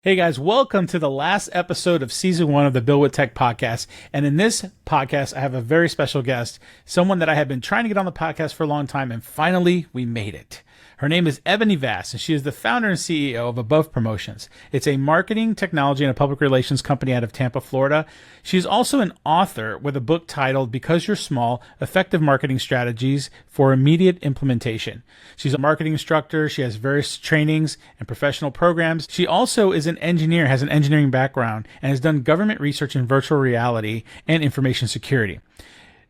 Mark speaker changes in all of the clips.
Speaker 1: Hey guys, welcome to the last episode of season 1 of the Build with Tech podcast. And in this podcast, I have a very special guest, someone that I have been trying to get on the podcast for a long time, and finally we made it. Her name is Ebony Vaz, and she is the founder and CEO of Above Promotions. It's a marketing, technology, and a public relations company out of Tampa, Florida. She's also an author with a book titled Because You're Small, Effective Marketing Strategies for Immediate Implementation. She's a marketing instructor. She has various trainings and professional programs. She also is an engineer, has an engineering background, and has done government research in virtual reality and information security.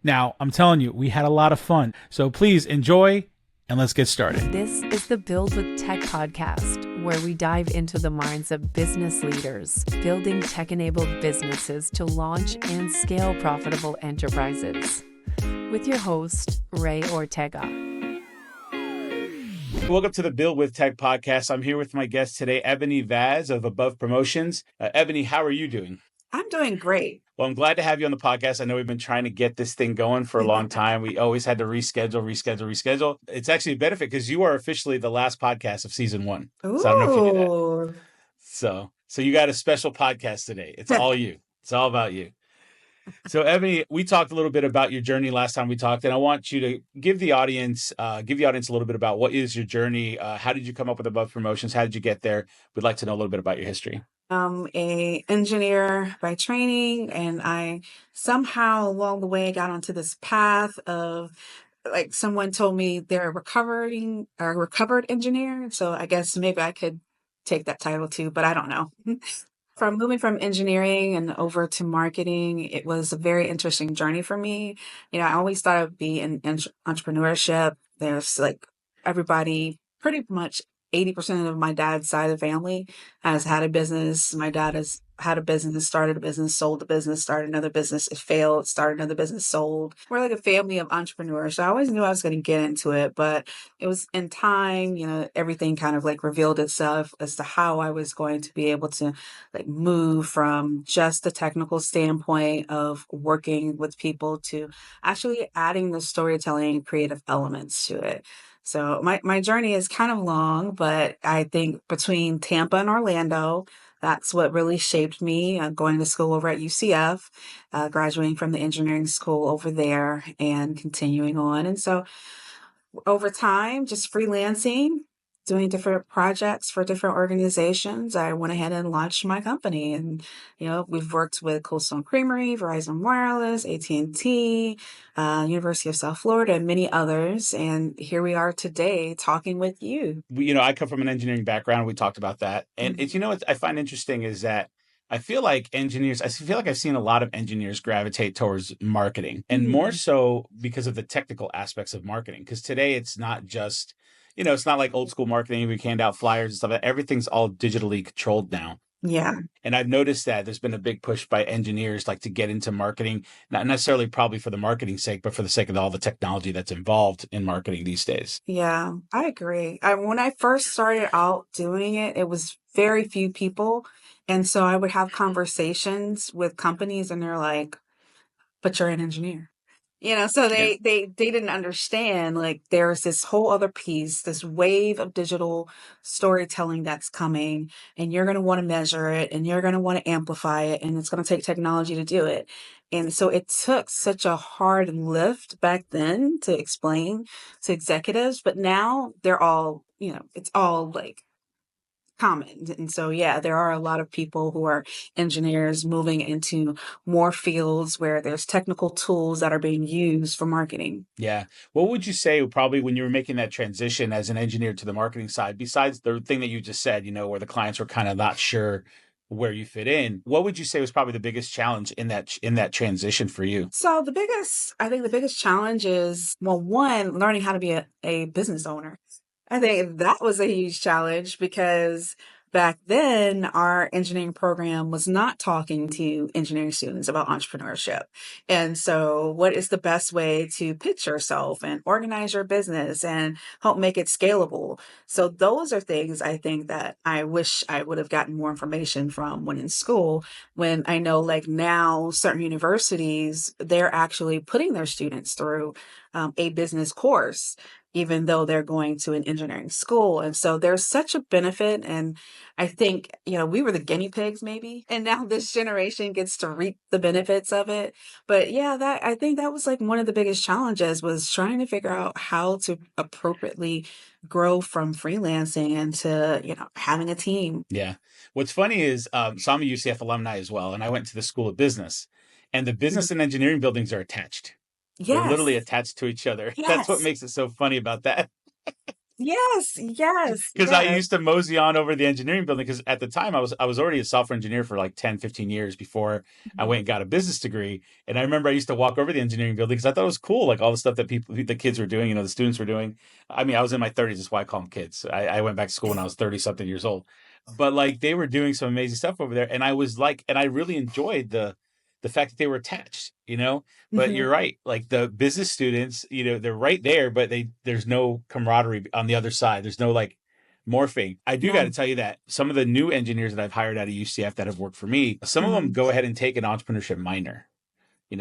Speaker 1: Now, I'm telling you, we had a lot of fun. So please enjoy. And let's get started.
Speaker 2: This is the Build with Tech podcast, where we dive into the minds of business leaders, building tech-enabled businesses to launch and scale profitable enterprises. With your host, Rey Ortega.
Speaker 1: Welcome to the Build with Tech podcast. I'm here with my guest today, Ebony Vaz of Above Promotions. Ebony, how are you doing?
Speaker 3: I'm doing great.
Speaker 1: Well, I'm glad to have you on the podcast. I know we've been trying to get this thing going for a long time. We always had to reschedule. It's actually a benefit because you are officially the last podcast of season 1.
Speaker 3: Ooh.
Speaker 1: So I don't know if you knew that. So you got a special podcast today. It's all you. It's all about you. So Ebony, we talked a little bit about your journey last time we talked, and I want you to give the audience a little bit about what is your journey. How did you come up with Above Promotions? How did you get there? We'd like to know a little bit about your history.
Speaker 3: I'm an engineer by training, and I somehow along the way got onto this path of, like, someone told me they're a recovered engineer. So I guess maybe I could take that title too, but I don't know. From moving from engineering and over to marketing, it was a very interesting journey for me. You know, I always thought it would be in entrepreneurship. There's like everybody, pretty much 80% of my dad's side of the family has had a business. My dad has had a business, started a business, sold a business, started another business. It failed, started another business, sold. We're like a family of entrepreneurs. So I always knew I was going to get into it, but it was in time, you know, everything kind of like revealed itself as to how I was going to be able to like move from just the technical standpoint of working with people to actually adding the storytelling and creative elements to it. So my journey is kind of long, but I think between Tampa and Orlando, that's what really shaped me. Going to school over at UCF, graduating from the engineering school over there and continuing on. And so over time, just freelancing, doing different projects for different organizations, I went ahead and launched my company. And, you know, we've worked with Cold Stone Creamery, Verizon Wireless, AT&T, University of South Florida, and many others. And here we are today talking with you.
Speaker 1: You know, I come from an engineering background. We talked about that. And it's, you know, what I find interesting is that I feel like I've seen a lot of engineers gravitate towards marketing, and more so because of the technical aspects of marketing. Because today it's not just, you know, it's not like old school marketing. We hand out flyers and stuff. Everything's all digitally controlled now.
Speaker 3: Yeah.
Speaker 1: And I've noticed that there's been a big push by engineers like to get into marketing, not necessarily probably for the marketing sake, but for the sake of all the technology that's involved in marketing these days.
Speaker 3: Yeah, I agree. When I first started out doing it, it was very few people. And so I would have conversations with companies and they're like, but you're an engineer. You know, so they didn't understand, like, there's this whole other piece, this wave of digital storytelling that's coming, and you're going to want to measure it, and you're going to want to amplify it, and it's going to take technology to do it. And so it took such a hard lift back then to explain to executives, but now they're all, you know, it's all like common. And so, yeah, there are a lot of people who are engineers moving into more fields where there's technical tools that are being used for marketing.
Speaker 1: Yeah. What would you say probably when you were making that transition as an engineer to the marketing side, besides the thing that you just said, you know, where the clients were kind of not sure where you fit in, what would you say was probably the biggest challenge in that transition for you?
Speaker 3: So I think the biggest challenge is, well, one, learning how to be a business owner. I think that was a huge challenge because back then our engineering program was not talking to engineering students about entrepreneurship. And so what is the best way to pitch yourself and organize your business and help make it scalable? So those are things I think that I wish I would have gotten more information from when in school, when I know like now certain universities, they're actually putting their students through a business course. even though they're going to an engineering school. And so there's such a benefit. And I think, we were the guinea pigs maybe, and now this generation gets to reap the benefits of it. But yeah, I think that was like one of the biggest challenges, was trying to figure out how to appropriately grow from freelancing into, having a team.
Speaker 1: Yeah. What's funny is, so I'm a UCF alumni as well, and I went to the School of Business, and the
Speaker 3: Mhm.
Speaker 1: business and engineering buildings are attached. They're literally
Speaker 3: Yes.
Speaker 1: attached to each other. That's what
Speaker 3: Yes.
Speaker 1: makes it so funny about that.
Speaker 3: Yes. Yes.
Speaker 1: Because I
Speaker 3: Yes.
Speaker 1: used to mosey on over the engineering building, because at the time I was already a software engineer for like 10, 15 years before I
Speaker 3: Mhm.
Speaker 1: went and got a business degree. And I remember I used to walk over the engineering building because I thought it was cool, like all the stuff that the kids were doing, the students were doing. I mean, I was in my 30s, that's why I call them kids. I went back to school when I was 30 something years old. But like they were doing some amazing stuff over there. And I was like, and I really enjoyed the fact that they were attached, But
Speaker 3: Mhm.
Speaker 1: you're right. Like the business students, they're right there, but there's no camaraderie on the other side. There's no like morphing. I do got to
Speaker 3: None.
Speaker 1: tell you that some of the new engineers that I've hired out of UCF that have worked for me, some of them
Speaker 3: Mhm.
Speaker 1: go ahead and take an entrepreneurship minor.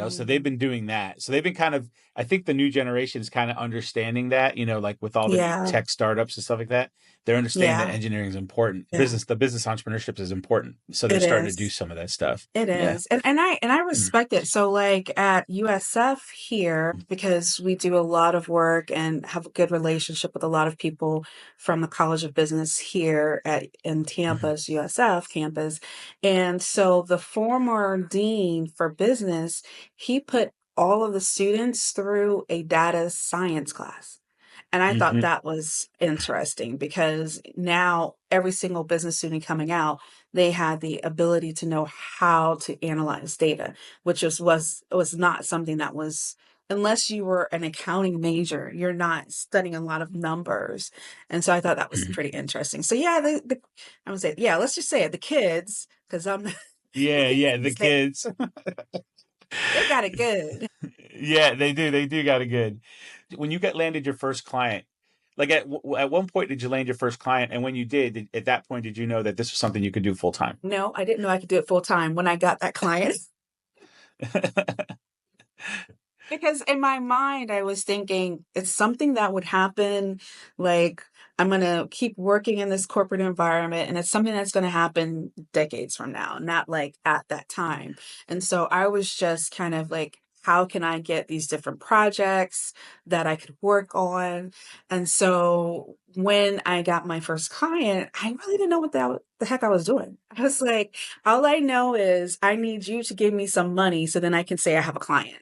Speaker 1: So they've
Speaker 3: Mhm.
Speaker 1: been doing that. So they've been kind of, I think the new generation is kind of understanding that, like with all the
Speaker 3: Yeah.
Speaker 1: tech startups and stuff like that, they're understanding that
Speaker 3: Yeah.
Speaker 1: engineering is important.
Speaker 3: Yeah.
Speaker 1: The business entrepreneurship is important. So they're
Speaker 3: It
Speaker 1: starting to do
Speaker 3: is.
Speaker 1: some of that stuff.
Speaker 3: It
Speaker 1: Yeah.
Speaker 3: is. And I respect it. So like at USF here, because we do a lot of work and have a good relationship with a lot of people from the College of Business here in Tampa's USF campus. And so the former dean for business, he put all of the students through a data science class. And I thought
Speaker 1: Hmm.
Speaker 3: that was interesting, because now every single business student coming out, they had the ability to know how to analyze data, which was not something that was, unless you were an accounting major, you're not studying a lot of numbers. And so I thought that was pretty interesting. So yeah, I would say, yeah, let's just say it, the kids, because I'm
Speaker 1: Yeah, yeah, the
Speaker 3: they
Speaker 1: kids.
Speaker 3: they got it good.
Speaker 1: Yeah, they do. They do got it good. When you got landed your first client, like at one point did you land your first client, and when you did, at that point did you know that this was something you could do full time?
Speaker 3: No, I didn't know I could do it full time when I got that client. Because in my mind, I was thinking it's something that would happen. Like, I'm going to keep working in this corporate environment, and it's something that's going to happen decades from now, not like at that time. And so I was just kind of like, how can I get these different projects that I could work on? And so when I got my first client, I really didn't know what the heck I was doing. I was like, all I know is I need you to give me some money so then I can say I have a client.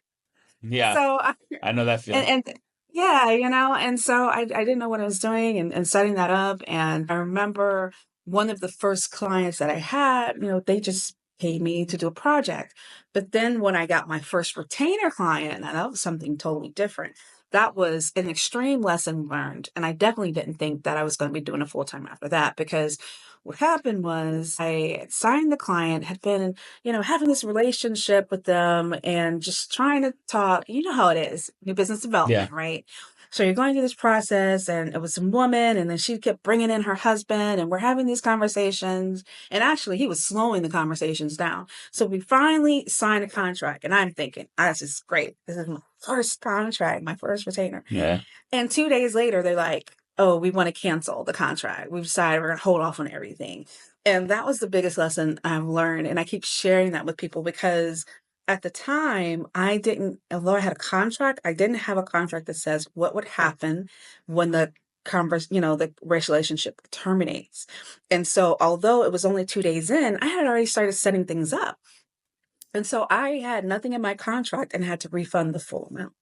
Speaker 1: Yeah,
Speaker 3: So,
Speaker 1: I know that feeling.
Speaker 3: and yeah, and so I didn't know what I was doing, and setting that up. And I remember one of the first clients that I had, they just paid me to do a project. But then when I got my first retainer client, now that was something totally different. That was an extreme lesson learned. And I definitely didn't think that I was going to be doing it full time after that, because what happened was I had signed the client, had been, having this relationship with them and just trying to talk. You know how it is, new business
Speaker 1: Yeah.
Speaker 3: development, right? So you're going through this process, and it was some woman, and then she kept bringing in her husband, and we're having these conversations. And actually, he was slowing the conversations down. So we finally signed a contract, and I'm thinking, this is great. This is my first contract, my first retainer.
Speaker 1: Yeah.
Speaker 3: And 2 days later, they're like, oh, we want to cancel the contract. We've decided we're going to hold off on everything. And that was the biggest lesson I've learned. And I keep sharing that with people, because at the time, although I had a contract, I didn't have a contract that says what would happen when the relationship terminates. And so, although it was only 2 days in, I had already started setting things up. And so I had nothing in my contract and had to refund the full amount.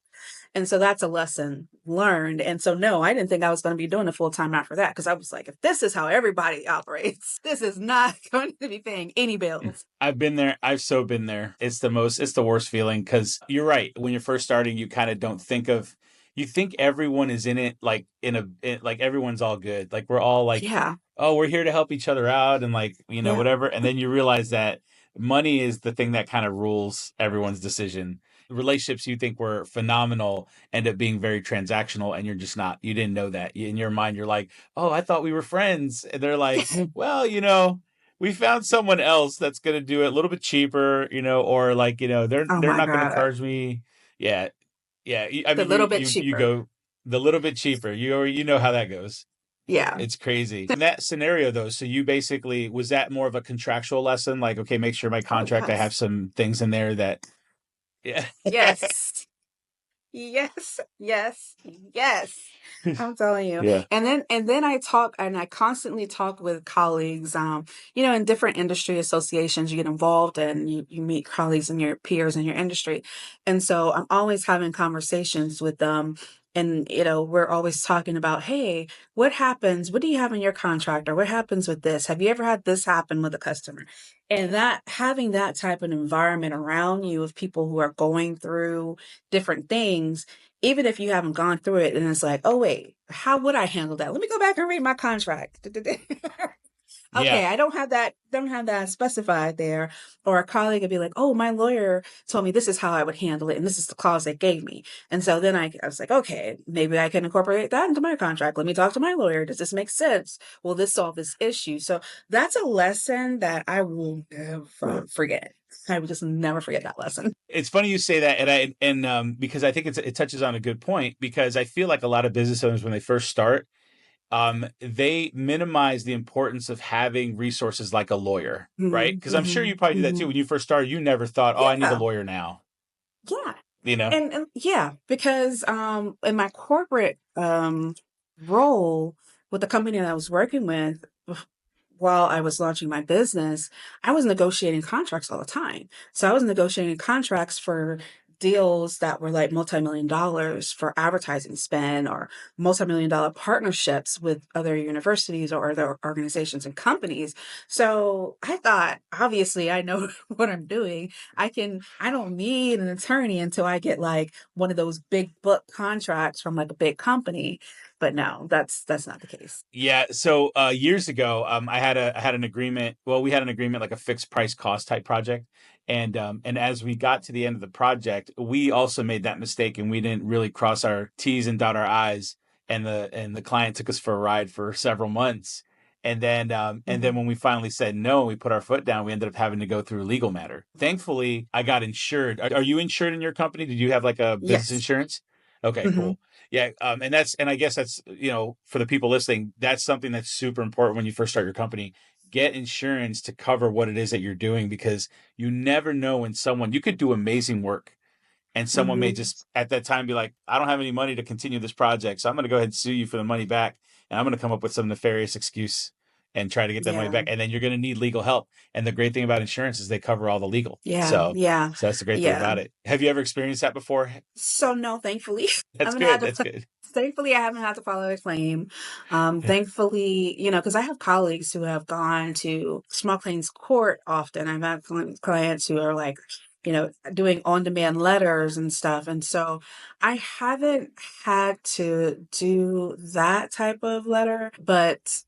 Speaker 3: And so that's a lesson learned. And so, no, I didn't think I was going to be doing it full time after that, because I was like, if this is how everybody operates, this is not going to be paying any bills.
Speaker 1: I've been there. I've so been there. It's the worst feeling, because you're right. When you're first starting, you kind of don't think of, you think everyone is in it, like like everyone's all good. Like we're all like,
Speaker 3: Yeah.
Speaker 1: oh, we're here to help each other out and like,
Speaker 3: Yeah.
Speaker 1: whatever. And then you realize that money is the thing that kind of rules everyone's decision. Relationships you think were phenomenal end up being very transactional, and you're just not, you didn't know that. In your mind, you're like, oh, I thought we were friends. And they're like, well, we found someone else that's going to do it a little bit cheaper, or like,
Speaker 3: Oh
Speaker 1: they're
Speaker 3: my
Speaker 1: not going to
Speaker 3: God.
Speaker 1: charge me. Yeah. Yeah. I
Speaker 3: The
Speaker 1: mean,
Speaker 3: little bit
Speaker 1: you
Speaker 3: cheaper.
Speaker 1: go, The little bit cheaper. You know how that goes.
Speaker 3: Yeah.
Speaker 1: It's crazy. In that scenario though, so you basically was that more of a contractual lesson? Like, okay, make sure my
Speaker 3: Oh,
Speaker 1: contract I have
Speaker 3: yes.
Speaker 1: some things in there that yeah.
Speaker 3: Yes. Yes, yes, yes. I'm telling you.
Speaker 1: Yeah.
Speaker 3: And then I constantly talk with colleagues, in different industry associations you get involved in, you meet colleagues and your peers in your industry. And so I'm always having conversations with them. And, we're always talking about, hey, what happens? What do you have in your contract? Or what happens with this? Have you ever had this happen with a customer? And that having that type of environment around you of people who are going through different things, even if you haven't gone through it, and it's like, oh wait, how would I handle that? Let me go back and read my contract.
Speaker 1: Yeah.
Speaker 3: Okay, I don't have that specified there. Or a colleague would be like, oh, my lawyer told me this is how I would handle it, and this is the clause they gave me. And so then I was like, okay, maybe I can incorporate that into my contract. Let me talk to my lawyer. Does this make sense? Will this solve this issue? So that's a lesson that I will never forget. I will just never forget that lesson.
Speaker 1: It's funny you say that, and because I think it touches on a good point, because I feel like a lot of business owners when they first start, they minimize the importance of having resources like a lawyer, right?
Speaker 3: Hmm.
Speaker 1: Because I'm sure
Speaker 3: Hmm.
Speaker 1: you probably do that too.
Speaker 3: Hmm.
Speaker 1: When you first started, you never thought, oh, I need a
Speaker 3: Yeah.
Speaker 1: lawyer now,
Speaker 3: Yeah.
Speaker 1: you know?
Speaker 3: And yeah, because in my corporate role with the company that I was working with while I was launching my business, I was negotiating contracts all the time. So I was negotiating contracts for deals that were like multi-million dollars for advertising spend, or multi-million dollar partnerships with other universities or other organizations and companies. So I thought, obviously, I know what I'm doing. I don't need an attorney until I get like one of those big book contracts from like a big company. But no, that's not the case.
Speaker 1: Yeah. So years ago, I had an agreement. Well, we had an agreement like a fixed price cost type project, and as we got to the end of the project, we also made that mistake, and we didn't really cross our T's and dot our I's, and the client took us for a ride for several months, and then
Speaker 3: Hmm.
Speaker 1: when we finally said no, we put our foot down. We ended up having to go through a legal matter. Thankfully, I got insured. Are you insured in your company? Did you have like a business
Speaker 3: Yes.
Speaker 1: insurance? Okay,
Speaker 3: Hmm.
Speaker 1: cool. Yeah, and I guess that's for the people listening, that's something that's super important when you first start your company. Get insurance to cover what it is that you're doing, because you never know when someone you could do amazing work and someone may
Speaker 3: Hmm.
Speaker 1: just at that time be like, I don't have any money to continue this project, so I'm going to go ahead and sue you for the money back, and I'm going to come up with some nefarious excuse and try to get that money
Speaker 3: Yeah.
Speaker 1: back, and then you're going to need legal help. And the great thing about insurance is they cover all the legal.
Speaker 3: Yeah.
Speaker 1: So
Speaker 3: Yeah.
Speaker 1: so that's the great thing
Speaker 3: Yeah.
Speaker 1: about it. Have you ever experienced that before?
Speaker 3: So no, thankfully, I
Speaker 1: That's
Speaker 3: haven't
Speaker 1: good.
Speaker 3: had
Speaker 1: That's
Speaker 3: to.
Speaker 1: good.
Speaker 3: Thankfully, I haven't had to follow a claim. Thankfully, because I have colleagues who have gone to small claims court often. I've had clients who are like, doing on-demand letters and stuff, and so I haven't had to do that type of letter. But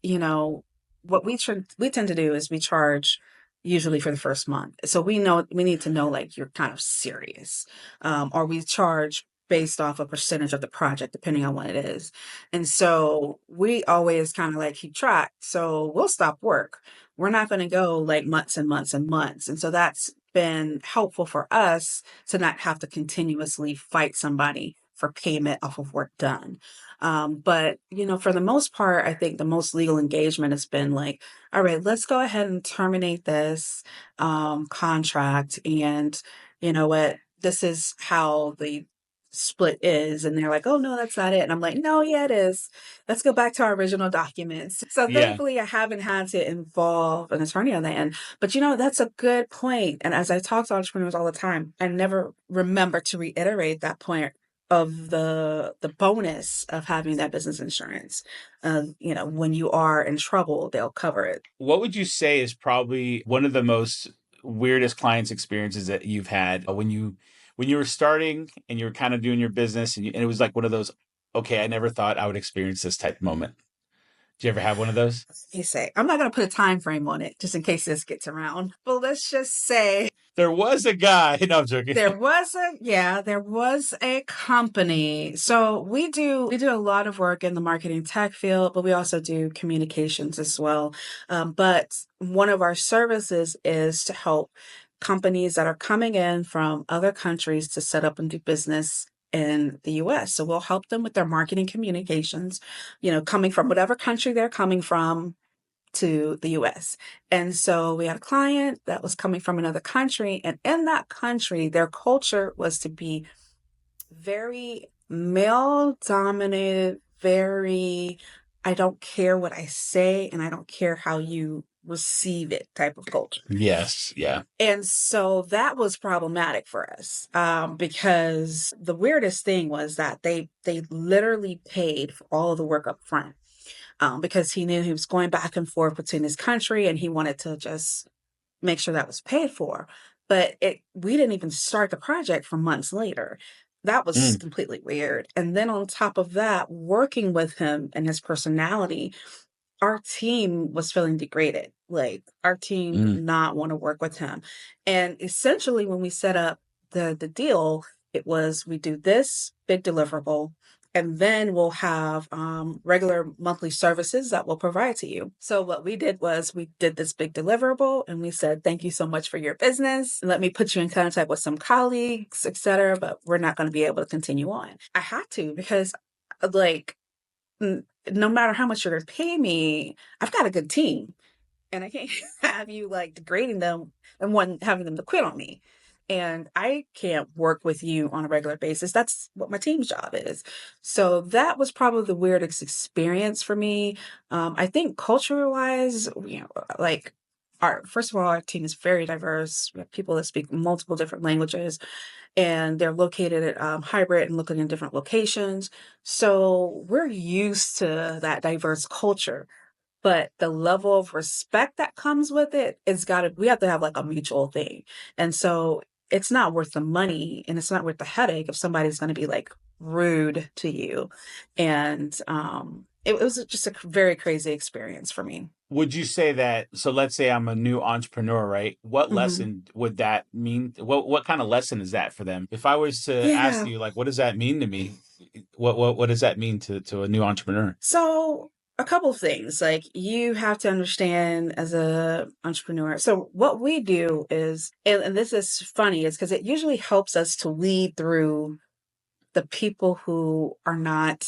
Speaker 3: what we tend to do is we charge usually for the first month, so we need to know like you're kind of serious, or we charge based off a percentage of the project, depending on what it is. And so we always kind of like keep track. So we'll stop work. We're not going to go like months and months and months. And so that's been helpful for us to not have to continuously fight somebody for payment off of work done. But, for the most part, I think the most legal engagement has been like, all right, let's go ahead and terminate this contract. And you know what? This is how the split is. And they're like, oh no, that's not it. And I'm like, no, yeah, it is. Let's go back to our original documents. So
Speaker 1: Yeah.
Speaker 3: thankfully I haven't had to involve an attorney on that end. But that's a good point. And as I talk to entrepreneurs all the time, I never remember to reiterate that point of the bonus of having that business insurance. When you are in trouble, they'll cover it.
Speaker 1: What would you say is probably one of the most weirdest clients experiences that you've had when you were starting and you were kind of doing your business, and it was like one of those, okay, I never thought I would experience this type of moment. Do you ever have one of those?
Speaker 3: You say, I'm not going to put a time frame on it just in case this gets around. But let's just say
Speaker 1: There was a guy. No, I'm joking.
Speaker 3: there was a company. So we do a lot of work in the marketing tech field, but we also do communications as well. But one of our services is to help companies that are coming in from other countries to set up and do business in the US. So we'll help them with their marketing communications, coming from whatever country they're coming from to the US. And so we had a client that was coming from another country, and in that country, their culture was to be very male dominated, very, I don't care what I say and I don't care how you receive it type of culture.
Speaker 1: Yes. Yeah.
Speaker 3: And so that was problematic for us, because the weirdest thing was that they literally paid for all of the work up front, because he knew he was going back and forth between his country and he wanted to just make sure that was paid for. But we didn't even start the project for months later. That was
Speaker 1: Mm,
Speaker 3: completely weird. And then on top of that, working with him and his personality, our team was feeling degraded. Like our team did
Speaker 1: mm.
Speaker 3: not want to work with him. And essentially when we set up the deal, it was we do this big deliverable and then we'll have regular monthly services that we'll provide to you. So what we did was we did this big deliverable and we said, thank you so much for your business. Let me put you in contact with some colleagues, etc. But we're not going to be able to continue on. I had to because like no matter how much you're going to pay me, I've got a good team and I can't have you like degrading them and having them to quit on me. And I can't work with you on a regular basis. That's what my team's job is. So that was probably the weirdest experience for me. I think culture wise, like first of all, our team is very diverse. We have people that speak multiple different languages and they're located at hybrid and looking in different locations. So we're used to that diverse culture. But the level of respect that comes with it, we have to have like a mutual thing. And so it's not worth the money and it's not worth the headache if somebody's going to be like rude to you. And it was just a very crazy experience for me.
Speaker 1: Would you say that? So let's say I'm a new entrepreneur, right? What
Speaker 3: Hmm.
Speaker 1: lesson would that mean? What kind of lesson is that for them? If I was to ask
Speaker 3: Yeah.
Speaker 1: you, like, what does that mean to me? What does that mean to a new entrepreneur?
Speaker 3: So a couple of things, like you have to understand as a entrepreneur. So what we do is, and this is funny, is because it usually helps us to lead through the people who are not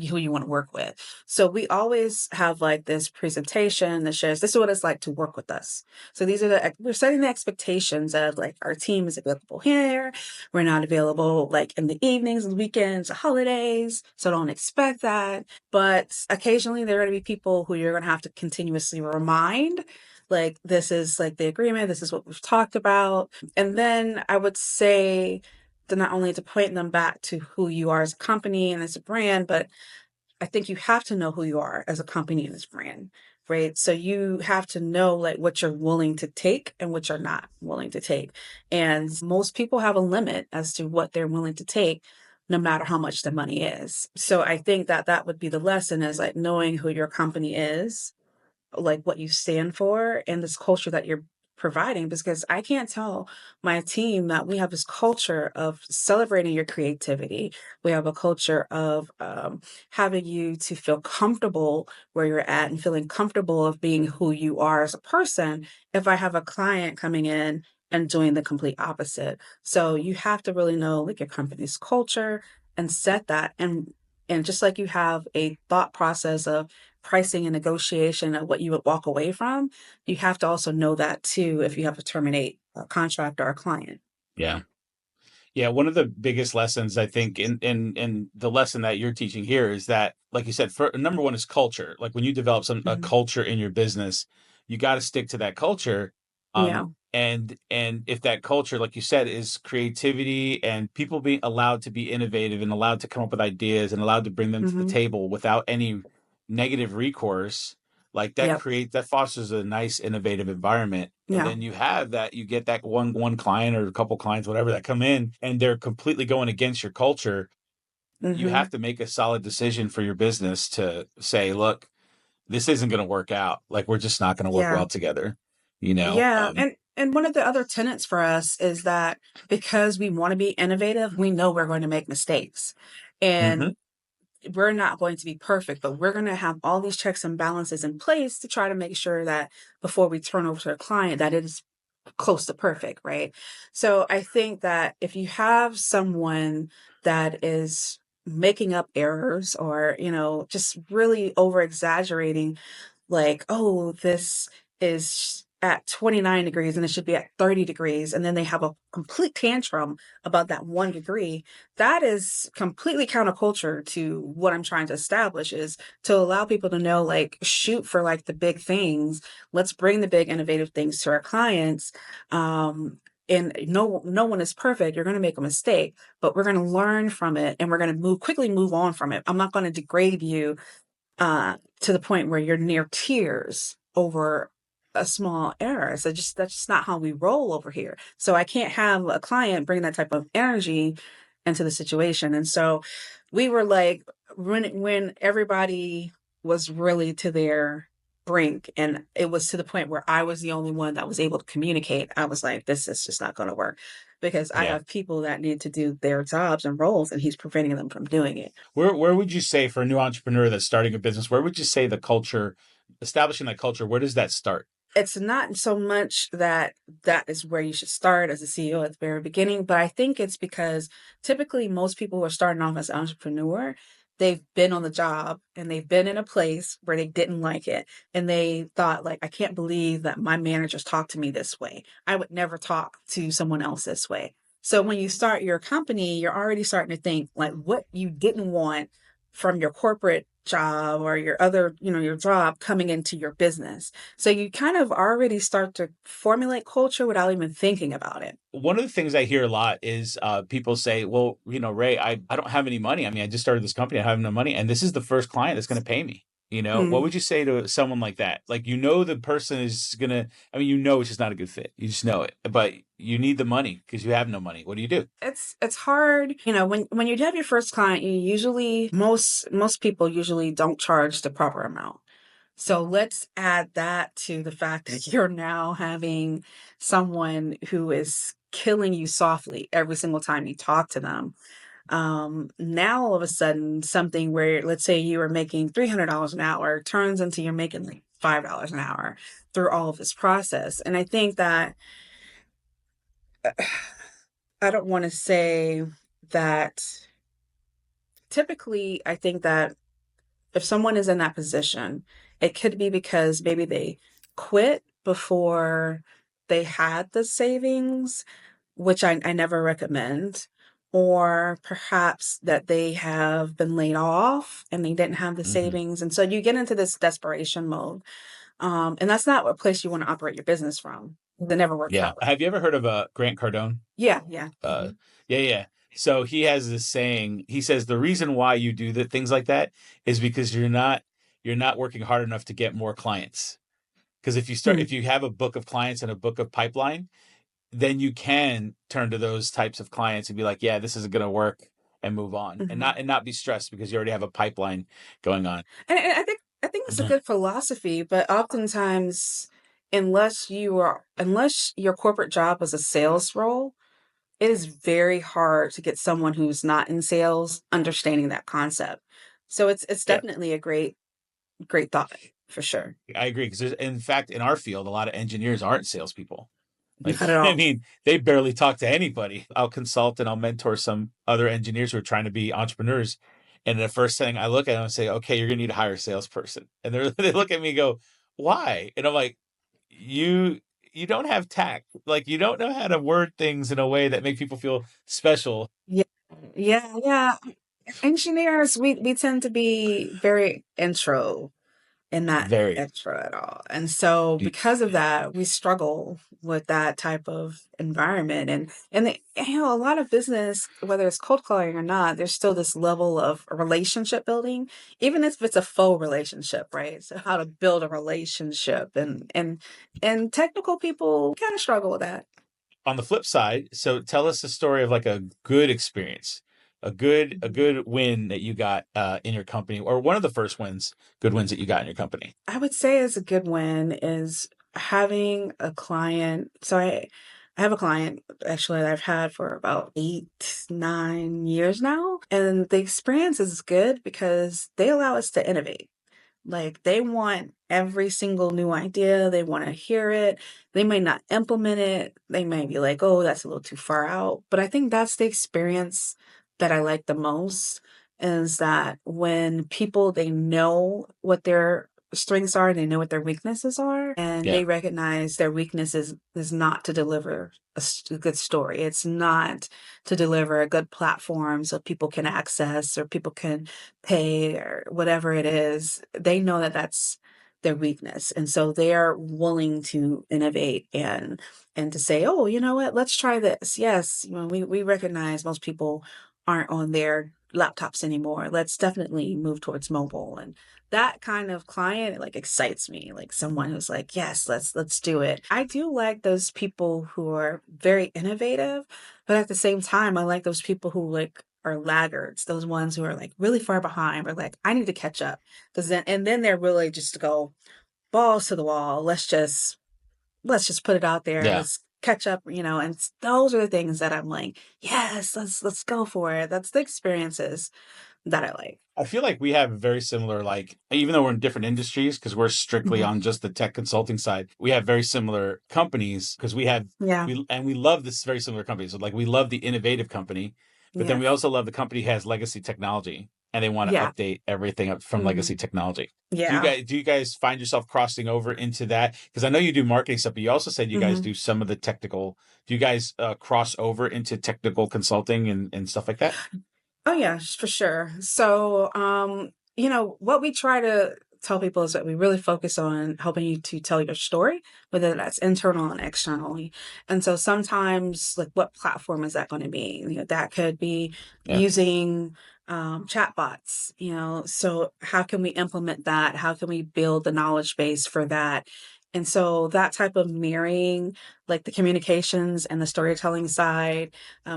Speaker 3: who you want to work with. So we always have like this presentation that shows this is what it's like to work with us. So we're setting the expectations of like our team is available here. We're not available like in the evenings and weekends, holidays. So don't expect that. But occasionally there are going to be people who you're going to have to continuously remind like this is like the agreement, this is what we've talked about. And then I would say to not only to point them back to who you are as a company and as a brand, but I think you have to know who you are as a company and as a brand, right? So you have to know like what you're willing to take and what you're not willing to take. And most people have a limit as to what they're willing to take, no matter how much the money is. So I think that that would be the lesson is like knowing who your company is, like what you stand for and this culture that you're providing, because I can't tell my team that we have this culture of celebrating your creativity. We have a culture of having you to feel comfortable where you're at and feeling comfortable of being who you are as a person if I have a client coming in and doing the complete opposite. So you have to really know like your company's culture and set that, and just like you have a thought process of pricing and negotiation of what you would walk away from, you have to also know that too if you have to terminate a contract or a client.
Speaker 1: Yeah. Yeah, one of the biggest lessons I think in the lesson that you're teaching here is that, like you said, for number one is culture. Like when you develop a
Speaker 3: Mhm.
Speaker 1: culture in your business, you got to stick to that culture.
Speaker 3: Yeah.
Speaker 1: And if that culture, like you said, is creativity and people being allowed to be innovative and allowed to come up with ideas and allowed to bring them to the
Speaker 3: Hmm.
Speaker 1: table without any negative recourse, like
Speaker 3: Yep.
Speaker 1: that fosters a nice innovative environment. And
Speaker 3: Yeah.
Speaker 1: then you get that one client or a couple clients, whatever, that come in and they're completely going against your culture. You
Speaker 3: Hmm.
Speaker 1: have to make a solid decision for your business to say, look, this isn't going to work out. Like we're just not going to work
Speaker 3: Yeah.
Speaker 1: well together. You know?
Speaker 3: Yeah. And one of the other tenets for us is that because we want to be innovative, we know we're going to make mistakes.
Speaker 1: Mhm.
Speaker 3: And we're not going to be perfect, but we're going to have all these checks and balances in place to try to make sure that before we turn over to a client, that it is close to perfect, right? So I think that if you have someone that is making up errors or, just really over exaggerating, like, oh, this is at 29 degrees and it should be at 30 degrees. And then they have a complete tantrum about that 1 degree. That is completely counterculture to what I'm trying to establish, is to allow people to know, like, shoot for like the big things. Let's bring the big innovative things to our clients. And no one is perfect. You're going to make a mistake, but we're going to learn from it and we're going to quickly move on from it. I'm not going to degrade you to the point where you're near tears over a small error. So that's just not how we roll over here. So I can't have a client bring that type of energy into the situation. And so we were like, when everybody was really to their brink, and it was to the point where I was the only one that was able to communicate, I was like, this is just not going to work, because I
Speaker 1: Yeah.
Speaker 3: have people that need to do their jobs and roles, and he's preventing them from doing it.
Speaker 1: Where would you say, for a new entrepreneur that's starting a business, where would you say the culture, establishing that culture, where does that start?
Speaker 3: It's not so much that is where you should start as a CEO at the very beginning, but I think it's because typically most people who are starting off as an entrepreneur, they've been on the job and they've been in a place where they didn't like it. And they thought, like, I can't believe that my managers talk to me this way. I would never talk to someone else this way. So when you start your company, you're already starting to think like what you didn't want from your corporate job or your other, your job coming into your business. So you kind of already start to formulate culture without even thinking about it.
Speaker 1: One of the things I hear a lot is people say, well, Ray, I don't have any money. I mean, I just started this company. I have no money. And this is the first client that's going to pay me. What
Speaker 3: Mm.
Speaker 1: would you say to someone like that? Like, the person is going to, I mean, it's just not a good fit. You just know it, but you need the money because you have no money. What do you do?
Speaker 3: It's hard, when you have your first client, you usually most people usually don't charge the proper amount. So let's add that to the fact that you're now having someone who is killing you softly every single time you talk to them. Now all of a sudden, something where, let's say you were making $300 an hour turns into you're making like $5 an hour through all of this process. And I think that I don't want to say that typically, I think that if someone is in that position, it could be because maybe they quit before they had the savings, which I never recommend, or perhaps that they have been laid off and they didn't have the
Speaker 1: Hmm.
Speaker 3: savings. And so you get into this desperation mode. And that's not a place you want to operate your business from. That never works
Speaker 1: Yeah.
Speaker 3: out.
Speaker 1: Have you ever heard of Grant Cardone?
Speaker 3: Yeah, yeah.
Speaker 1: Uh, yeah, yeah. So he has this saying. He says the reason why you do things like that is because you're not working hard enough to get more clients. Because
Speaker 3: Hmm.
Speaker 1: if you have a book of clients and a book of pipeline, then you can turn to those types of clients and be like, yeah, this isn't going to work, and move on, and
Speaker 3: Hmm.
Speaker 1: not be stressed because you already have a pipeline going on.
Speaker 3: And I think it's a good philosophy, but oftentimes, unless your corporate job was a sales role, it is very hard to get someone who's not in sales understanding that concept. So it's
Speaker 1: Yeah,
Speaker 3: definitely a great thought for sure.
Speaker 1: I agree. Because in fact, in our field, a lot of engineers aren't salespeople. Like,
Speaker 3: Not at
Speaker 1: I
Speaker 3: all.
Speaker 1: mean, they barely talk to anybody. I'll consult and I'll mentor some other engineers who are trying to be entrepreneurs. And the first thing I look at them and say, okay, you're going to need to hire a salesperson. And they look at me and go, why? And I'm like, you, you don't have tact. Like, you don't know how to word things in a way that make people feel special.
Speaker 3: Yeah, yeah. Engineers, we tend to be very intro and not
Speaker 1: Very.
Speaker 3: extra at all. And so because of that, we struggle with that type of environment. And a lot of business, whether it's cold calling or not, there's still this level of relationship building, even if it's a faux relationship, right? So how to build a relationship, and technical people kind of struggle with that.
Speaker 1: On the flip side, so tell us a story of like a good experience, a good win that you got in your company, or one of the first good wins that you got in your company.
Speaker 3: I would say is a good win is having a client. So I have a client actually that I've had for about 8, 9 years now. And the experience is good because they allow us to innovate. Like they want every single new idea. They want to hear it. They may not implement it. They may be like, oh, that's a little too far out. But I think that's the experience that I like the most is that when people, they know what their strengths are, they know what their weaknesses are, and
Speaker 1: Yeah.
Speaker 3: they recognize their weaknesses is not to deliver a good story. It's not to deliver a good platform so people can access or people can pay or whatever it is. They know that that's their weakness, and so they are willing to innovate and to say, oh, you know what, let's try this. Yes, we recognize most people aren't on their laptops anymore. Let's definitely move towards mobile. And that kind of client like excites me, like someone who's like, yes, let's do it. I do like those people who are very innovative, but at the same time I like those people who like are laggards, those ones who are like really far behind or like I need to catch up. Because then they're really just to go balls to the wall. Let's just put it out there.
Speaker 1: Yeah.
Speaker 3: Let's catch up, and those are the things that I'm like, yes, let's go for it. That's the experiences that I like.
Speaker 1: I feel like we have very similar, like, even though we're in different industries, because we're strictly
Speaker 3: Mhm.
Speaker 1: on just the tech consulting side, we have very similar companies because
Speaker 3: Yeah.
Speaker 1: we love this very similar companies. So like we love the innovative company, but then we
Speaker 3: Yes.
Speaker 1: also love the company has legacy technology and they want to
Speaker 3: Yeah.
Speaker 1: update everything up from legacy
Speaker 3: Mhm.
Speaker 1: technology.
Speaker 3: Yeah.
Speaker 1: Do you guys find yourself crossing over into that? Because I know you do marketing stuff, but you also said you guys
Speaker 3: Mhm.
Speaker 1: do some of the technical. Do you guys cross over into technical consulting and stuff like that?
Speaker 3: Oh yeah, for sure. So, what we try to tell people is that we really focus on helping you to tell your story, whether that's internal and externally. And so sometimes, like, what platform is that going to be? That could be
Speaker 1: Yeah.
Speaker 3: using chatbots. So how can we implement that? How can we build the knowledge base for that? And so that type of mirroring, like the communications and the storytelling side,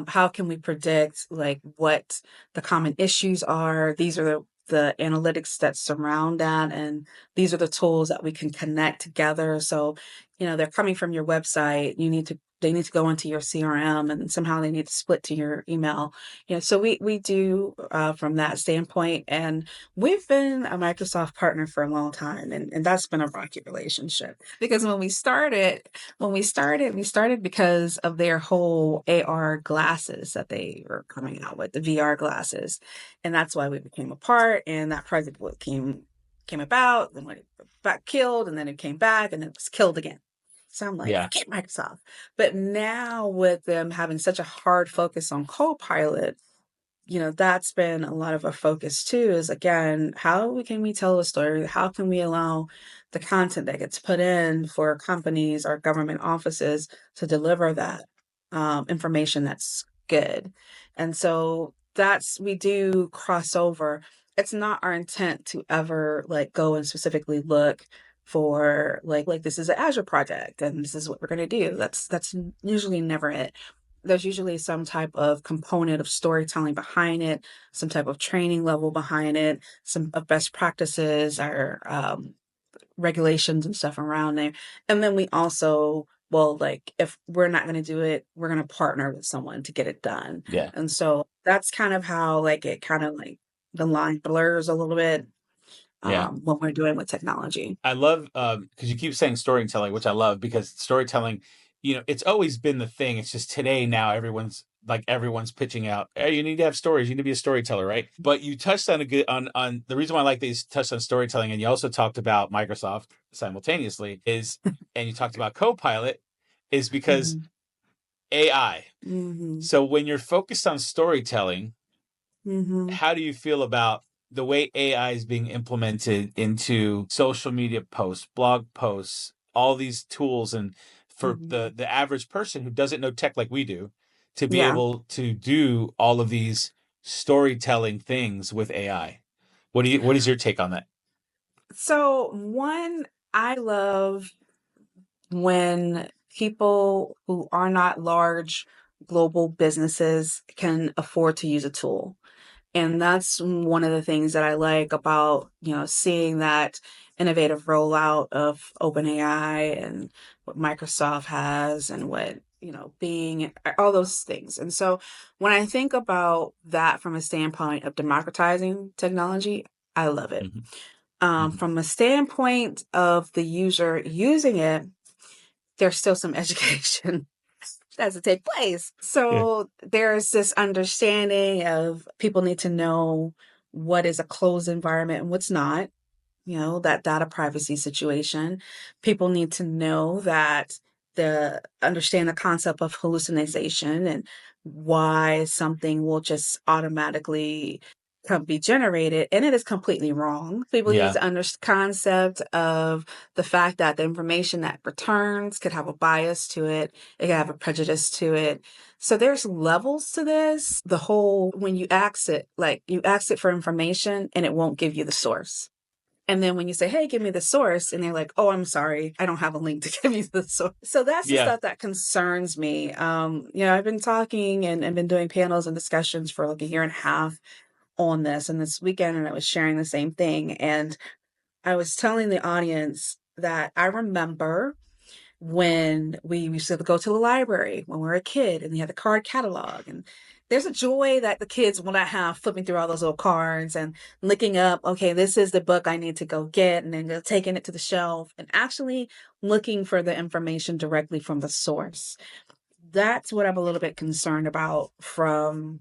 Speaker 3: how can we predict like what the common issues are? These are the analytics that surround that, and these are the tools that we can connect together. So, they're coming from your website. They need to go into your CRM, and somehow they need to split to your email. So we do from that standpoint, and we've been a Microsoft partner for a long time, and that's been a rocky relationship because we started because of their whole AR glasses that they were coming out with, the VR glasses. And that's why we became apart. And that project came about, then when it got killed, and then it came back, and it was killed again. So I'm like,
Speaker 1: Yeah.
Speaker 3: forget Microsoft. But now with them having such a hard focus on Copilot, that's been a lot of our focus too, is again, can we tell a story? How can we allow the content that gets put in for companies or government offices to deliver that information that's good? And so we do cross over. It's not our intent to ever like go and specifically look for like this is an Azure project and this is what we're going to do. That's usually never it. There's usually some type of component of storytelling behind it, some type of training level behind it, some of best practices or regulations and stuff around there. And then we also, well, like if we're not going to do it, we're going to partner with someone to get it done.
Speaker 1: Yeah.
Speaker 3: And so that's kind of how like it kind of like the line blurs a little bit
Speaker 1: Yeah.
Speaker 3: when we're doing with technology.
Speaker 1: I love because you keep saying storytelling, which I love because storytelling, it's always been the thing. It's just today now everyone's pitching out, hey, you need to have stories, you need to be a storyteller, right? But you touched on a good on the reason why I like these touched on storytelling, and you also talked about Microsoft simultaneously is and you talked about Copilot is because
Speaker 3: Hmm.
Speaker 1: AI.
Speaker 3: Hmm.
Speaker 1: So when you're focused on storytelling,
Speaker 3: Hmm.
Speaker 1: how do you feel about the way AI is being implemented into social media posts, blog posts, all these tools, and for
Speaker 3: Hmm.
Speaker 1: the average person who doesn't know tech like we do, to be
Speaker 3: Yeah.
Speaker 1: able to do all of these storytelling things with AI? What is your take on that?
Speaker 3: So one, I love when people who are not large global businesses can afford to use a tool. And that's one of the things that I like about, seeing that innovative rollout of OpenAI and what Microsoft has and what, Bing, all those things. And so when I think about that from a standpoint of democratizing technology, I love it.
Speaker 1: Mhm.
Speaker 3: From a standpoint of the user using it, there's still some education that has to take place.
Speaker 1: Yeah.
Speaker 3: So there's this understanding of people need to know what is a closed environment and what's not, that data privacy situation. People need to know that understand the concept of hallucination and why something will just automatically be generated, and it is completely wrong. People need
Speaker 1: Yeah.
Speaker 3: to understand concept of the fact that the information that returns could have a bias to it. It could have a prejudice to it. So there's levels to this. The whole, when you ask it, like you ask it for information and it won't give you the source. And then when you say, hey, give me the source, and they're like, oh, I'm sorry, I don't have a link to give you the source. So that's the
Speaker 1: Yeah.
Speaker 3: stuff that concerns me. I've been talking and been doing panels and discussions for like a year and a half on this. And this weekend, and I was sharing the same thing. And I was telling the audience that I remember when we used to go to the library when we were a kid and we had the card catalog, and there's a joy that the kids will not have flipping through all those little cards and looking up, okay, this is the book I need to go get, and then taking it to the shelf and actually looking for the information directly from the source. That's what I'm a little bit concerned about from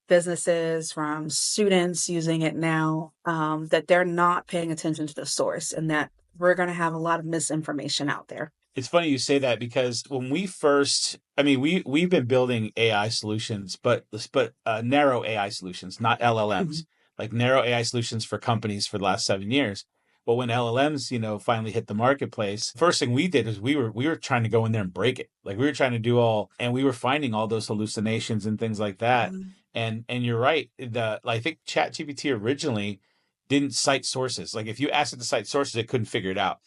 Speaker 3: businesses, from students using it now, that they're not paying attention to the source, and that we're going to have a lot of misinformation out there.
Speaker 1: It's funny you say that, because when we first, I mean, we've been building AI solutions, but narrow AI solutions, not LLMs, like narrow AI solutions for companies for the last 7 years. But when LLMs, finally hit the marketplace, first thing we did is we were trying to go in there and break it. Like we were trying to do and we were finding all those hallucinations and things like that.
Speaker 3: Mhm.
Speaker 1: And you're right. I think ChatGPT originally didn't cite sources. Like if you asked it to cite sources, it couldn't figure it out.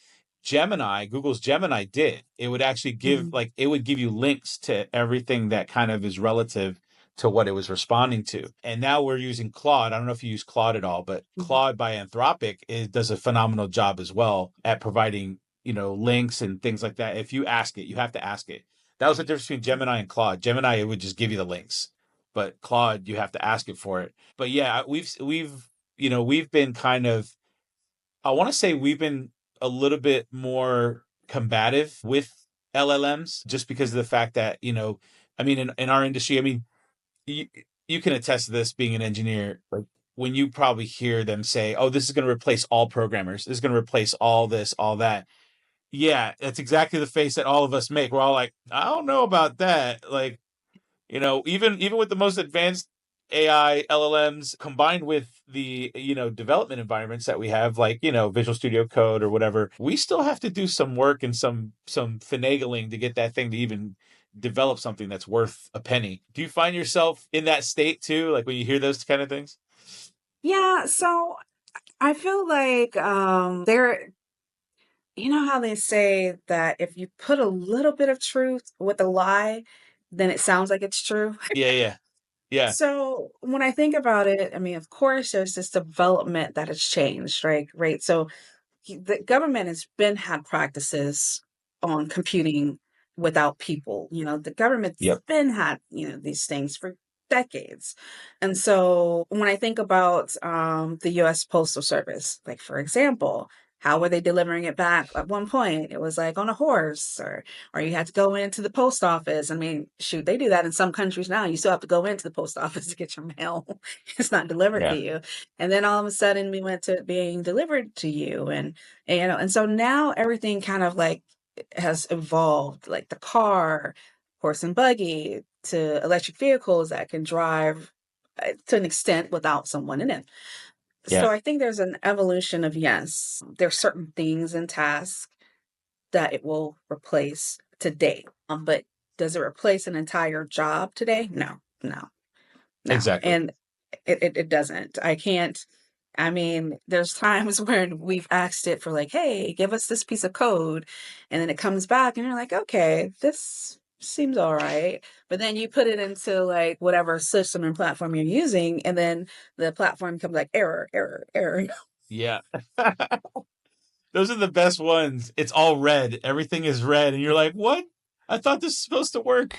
Speaker 1: Google's Gemini did. It would actually
Speaker 3: Mhm.
Speaker 1: it would give you links to everything that kind of is relative to what it was responding to. And now we're using Claude. I don't know if you use Claude at all, but
Speaker 3: Mhm.
Speaker 1: Claude by Anthropic does a phenomenal job as well at providing, links and things like that. If you ask it, you have to ask it. That was the difference between Gemini and Claude. Gemini, it would just give you the links, but Claude, you have to ask it for it. But yeah, we've been kind of, I want to say we've been a little bit more combative with LLMs, just because of the fact that, I mean, in our industry, I mean, you, you can attest to this being an engineer. Like when you probably hear them say, oh, this is going to replace all programmers, this is going to replace all this, all that. Yeah, that's exactly the face that all of us make. We're all like, I don't know about that. Like, even with the most advanced AI LLMs combined with the, development environments that we have, like, Visual Studio Code or whatever, we still have to do some work and some finagling to get that thing to even develop something that's worth a penny. Do you find yourself in that state too, like when you hear those kind of things?
Speaker 3: Yeah, so I feel like you know how they say that if you put a little bit of truth with a lie, then it sounds like it's true.
Speaker 1: Yeah, yeah, yeah.
Speaker 3: So when I think about it, I mean, of course, there's this development that has changed, right? Right. So the government has been had practices on computing without people. The government's
Speaker 1: Yep.
Speaker 3: been had these things for decades. And so when I think about the U.S. Postal Service, like for example, how were they delivering it back? At one point, it was like on a horse, or you had to go into the post office. I mean, shoot, they do that in some countries now. You still have to go into the post office to get your mail. It's not delivered to
Speaker 1: Yeah.
Speaker 3: you. And then all of a sudden we went to it being delivered to you. And so now everything kind of like has evolved, like the car, horse and buggy, to electric vehicles that can drive to an extent without someone in it. So
Speaker 1: Yeah.
Speaker 3: I think there's an evolution of, yes, there's certain things and tasks that it will replace today. But does it replace an entire job today? No, no, no.
Speaker 1: Exactly.
Speaker 3: And it doesn't. I can't. I mean, there's times when we've asked it for like, hey, give us this piece of code. And then it comes back and you're like, okay, this seems all right. But then you put it into like whatever system and platform you're using, and then the platform comes like error, error, error.
Speaker 1: Yeah. Those are the best ones. It's all red. Everything is red. And you're like, what? I thought this was supposed to work.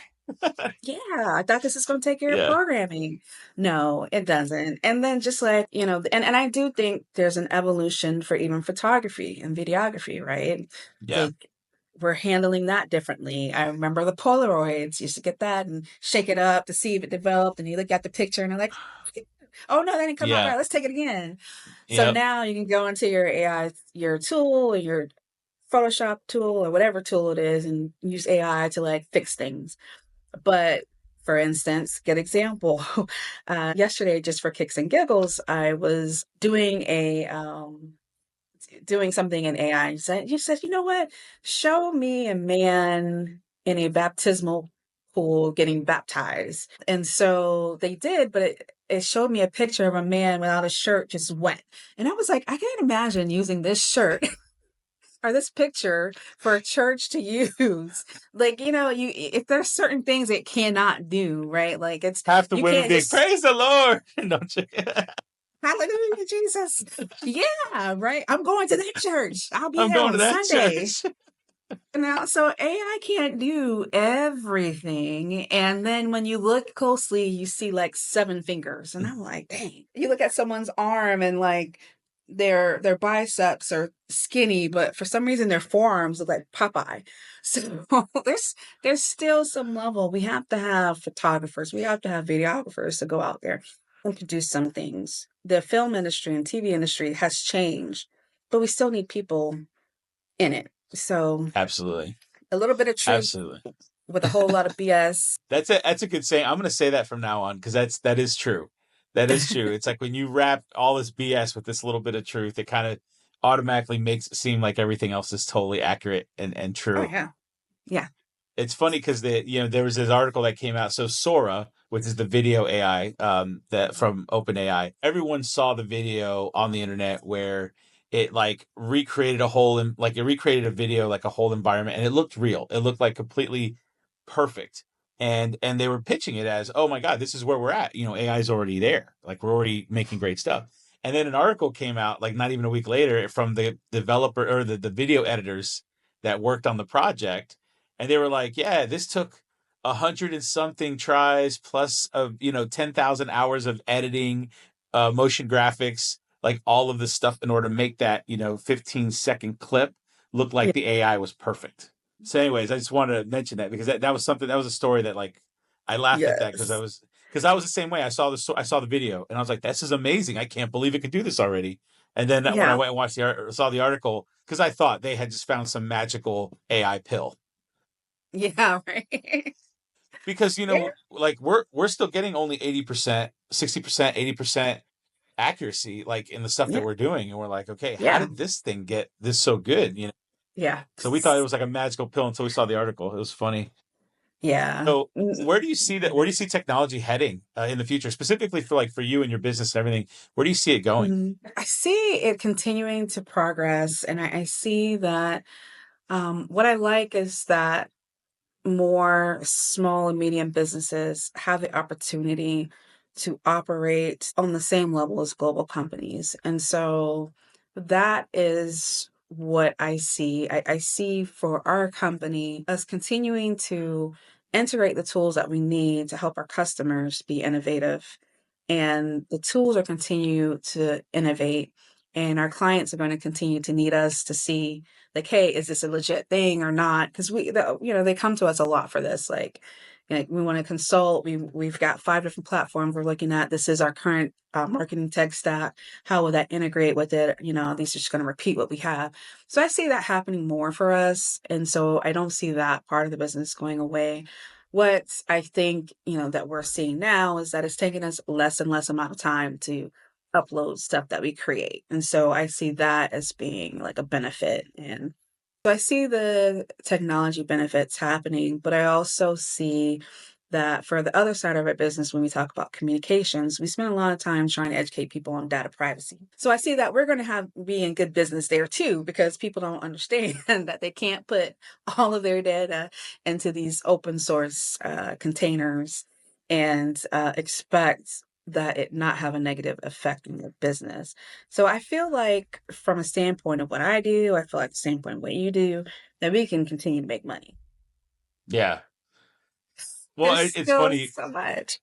Speaker 3: Yeah, I thought this is going to take care of
Speaker 1: Yeah.
Speaker 3: programming. No, it doesn't. And then just like, and I do think there's an evolution for even photography and videography, right?
Speaker 1: Yeah.
Speaker 3: Like we're handling that differently. I remember the Polaroids, used to get that and shake it up to see if it developed. And you look at the picture and they're like, oh no, that didn't come out
Speaker 1: Yeah.
Speaker 3: right. Let's take it again. So
Speaker 1: Yep.
Speaker 3: now you can go into your AI, your tool or your Photoshop tool or whatever tool it is and use AI to like fix things. But for instance, good example. Yesterday, just for kicks and giggles, I was doing something in AI. You said, you know what? Show me a man in a baptismal pool getting baptized. And so they did, but it showed me a picture of a man without a shirt, just wet. And I was like, I can't imagine using this shirt or this picture for a church to use. Like, you if there's certain things it cannot do, right? Like
Speaker 1: Half the
Speaker 3: you
Speaker 1: women
Speaker 3: can't
Speaker 1: being,
Speaker 3: just
Speaker 1: praise the Lord. Don't you?
Speaker 3: hallelujah, Jesus. Yeah, right. I'm going to that church. I'll be
Speaker 1: I'm
Speaker 3: there
Speaker 1: going to
Speaker 3: on
Speaker 1: that
Speaker 3: Sunday.
Speaker 1: church.
Speaker 3: Now, so AI can't do everything. And then when you look closely, you see like seven fingers. And I'm like, dang. You look at someone's arm and like their biceps are skinny, but for some reason their forearms look like Popeye. So there's still some level. We have to have photographers, we have to have videographers to go out there and to do some things. The film industry and TV industry has changed, but we still need people in it. So
Speaker 1: Absolutely.
Speaker 3: a little bit of truth
Speaker 1: Absolutely.
Speaker 3: with a whole lot of BS.
Speaker 1: That's a good saying. I'm going to say that from now on because that is true. That is true. It's like when you wrap all this BS with this little bit of truth, it kind of automatically makes it seem like everything else is totally accurate and
Speaker 3: Oh
Speaker 1: true.
Speaker 3: yeah. Yeah.
Speaker 1: It's funny because there was this article that came out. So Sora, which is the video AI that from OpenAI, everyone saw the video on the internet where it like recreated it recreated a video like a whole environment and it looked real. It looked like completely perfect. And they were pitching it as, oh my God, this is where we're at. AI is already there. Like we're already making great stuff. And then an article came out like not even a week later from the developer or the video editors that worked on the project, and they were like, yeah, this took 100 and something tries plus of 10,000 hours of editing, motion graphics, like all of this stuff in order to make that 15-second clip look like
Speaker 3: Yeah.
Speaker 1: the AI was perfect. So anyways, I just wanted to mention that because that was something, that was a story that like I laughed at that because
Speaker 3: Yes.
Speaker 1: I was the same way. I saw the video and I was like, this is amazing. I can't believe it could do this already. And then when I
Speaker 3: Yeah.
Speaker 1: went and saw the article, because I thought they had just found some magical AI pill.
Speaker 3: Yeah. Right.
Speaker 1: Because
Speaker 3: Yeah.
Speaker 1: like we're still getting only 80%, 60%, 80% accuracy like in the stuff that
Speaker 3: Yeah.
Speaker 1: we're doing, and we're like, okay, how
Speaker 3: Yeah.
Speaker 1: did this thing get this so good?
Speaker 3: Yeah.
Speaker 1: So we thought it was like a magical pill until we saw the article. It was funny.
Speaker 3: Yeah.
Speaker 1: So where do you see technology heading in the future, specifically for you and your business and everything? Where do you see it going?
Speaker 3: I see it continuing to progress, and I see that what I like is that more small and medium businesses have the opportunity to operate on the same level as global companies. And so that is what I see. I see for our company us continuing to integrate the tools that we need to help our customers be innovative. And the tools are continue to innovate. And our clients are going to continue to need us to see like, hey, is this a legit thing or not? Because they come to us a lot for this. Like, we want to consult. We've got 5 different platforms we're looking at. This is our current marketing tech stack. How will that integrate with it? These are just going to repeat what we have. So I see that happening more for us, and so I don't see that part of the business going away. What I think that we're seeing now is that it's taking us less and less amount of time to upload stuff that we create. And so I see that as being like a benefit. And so I see the technology benefits happening, but I also see that for the other side of our business, when we talk about communications, we spend a lot of time trying to educate people on data privacy. So I see that we're going to be in good business there too, because people don't understand that they can't put all of their data into these open source containers and expect that it not have a negative effect on your business. So I feel like from a standpoint of what I do, I feel like the standpoint of what you do, that we can continue to make money.
Speaker 1: Yeah. Well,
Speaker 3: There's
Speaker 1: it's
Speaker 3: still
Speaker 1: funny.
Speaker 3: so much.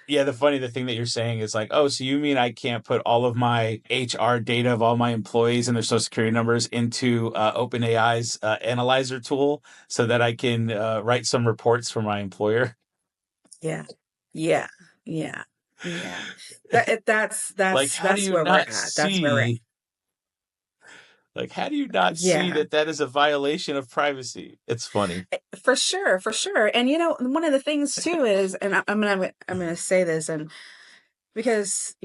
Speaker 1: Yeah, the thing that you're saying is like, oh, so you mean I can't put all of my HR data of all my employees and their social security numbers into OpenAI's analyzer tool so that I can write some reports for my employer?
Speaker 3: Yeah. Yeah. Yeah. Yeah.
Speaker 1: Like, how do
Speaker 3: That's
Speaker 1: you
Speaker 3: where we're
Speaker 1: not
Speaker 3: at. That's where we're at.
Speaker 1: see? Like, how do you not see
Speaker 3: Yeah.
Speaker 1: that that is a violation of privacy? It's funny.
Speaker 3: For sure, for sure. And one of the things too is, and I'm gonna say this, and because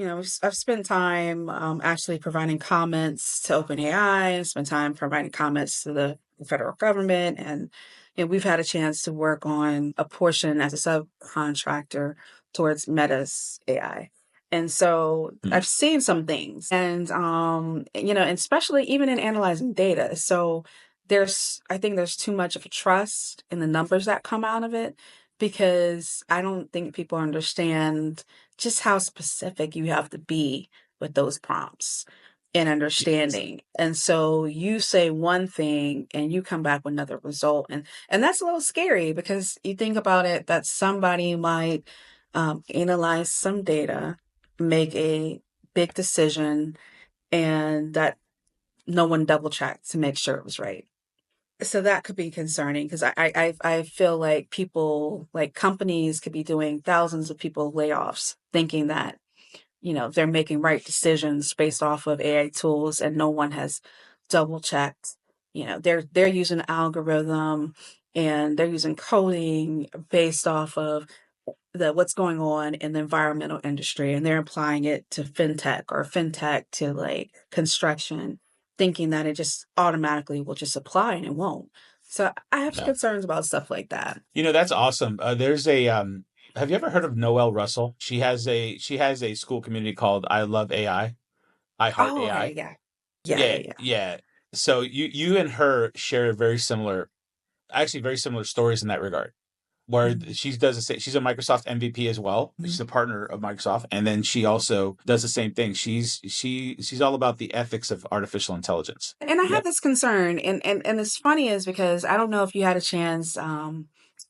Speaker 3: I've spent time actually providing comments to OpenAI, and spent time providing comments to the federal government, and we've had a chance to work on a portion as a subcontractor towards Meta's AI. And so
Speaker 1: Mm,
Speaker 3: I've seen some things, and and especially even in analyzing data. So I think there's too much of a trust in the numbers that come out of it, because I don't think people understand just how specific you have to be with those prompts and
Speaker 1: yes,
Speaker 3: understanding. And so you say one thing and you come back with another result. And that's a little scary, because you think about it, that somebody might analyze some data, make a big decision, and that no one double checked to make sure it was right. So that could be concerning, because I feel like people, like companies, could be doing thousands of people layoffs, thinking that they're making right decisions based off of AI tools, and no one has double checked. They're using algorithm, and they're using coding based off of the what's going on in the environmental industry, and they're applying it to fintech, or fintech to like construction, thinking that it just automatically will just apply, and it won't. So I have
Speaker 1: no.
Speaker 3: concerns about stuff like that.
Speaker 1: That's awesome. There's a have you ever heard of Noelle Russell? She has a school community called I Love AI, I Heart
Speaker 3: Oh, okay,
Speaker 1: AI.
Speaker 3: yeah, yeah, yeah,
Speaker 1: Yeah,
Speaker 3: yeah.
Speaker 1: yeah. So you and her share very similar, actually very similar stories in that regard. Where
Speaker 3: Mhm.
Speaker 1: she does the same, she's a Microsoft MVP as well. She's
Speaker 3: Mhm.
Speaker 1: a partner of Microsoft, and then she also does the same thing. She's all about the ethics of artificial intelligence.
Speaker 3: And I
Speaker 1: Yep.
Speaker 3: have this concern, and it's funny is because I don't know if you had a chance.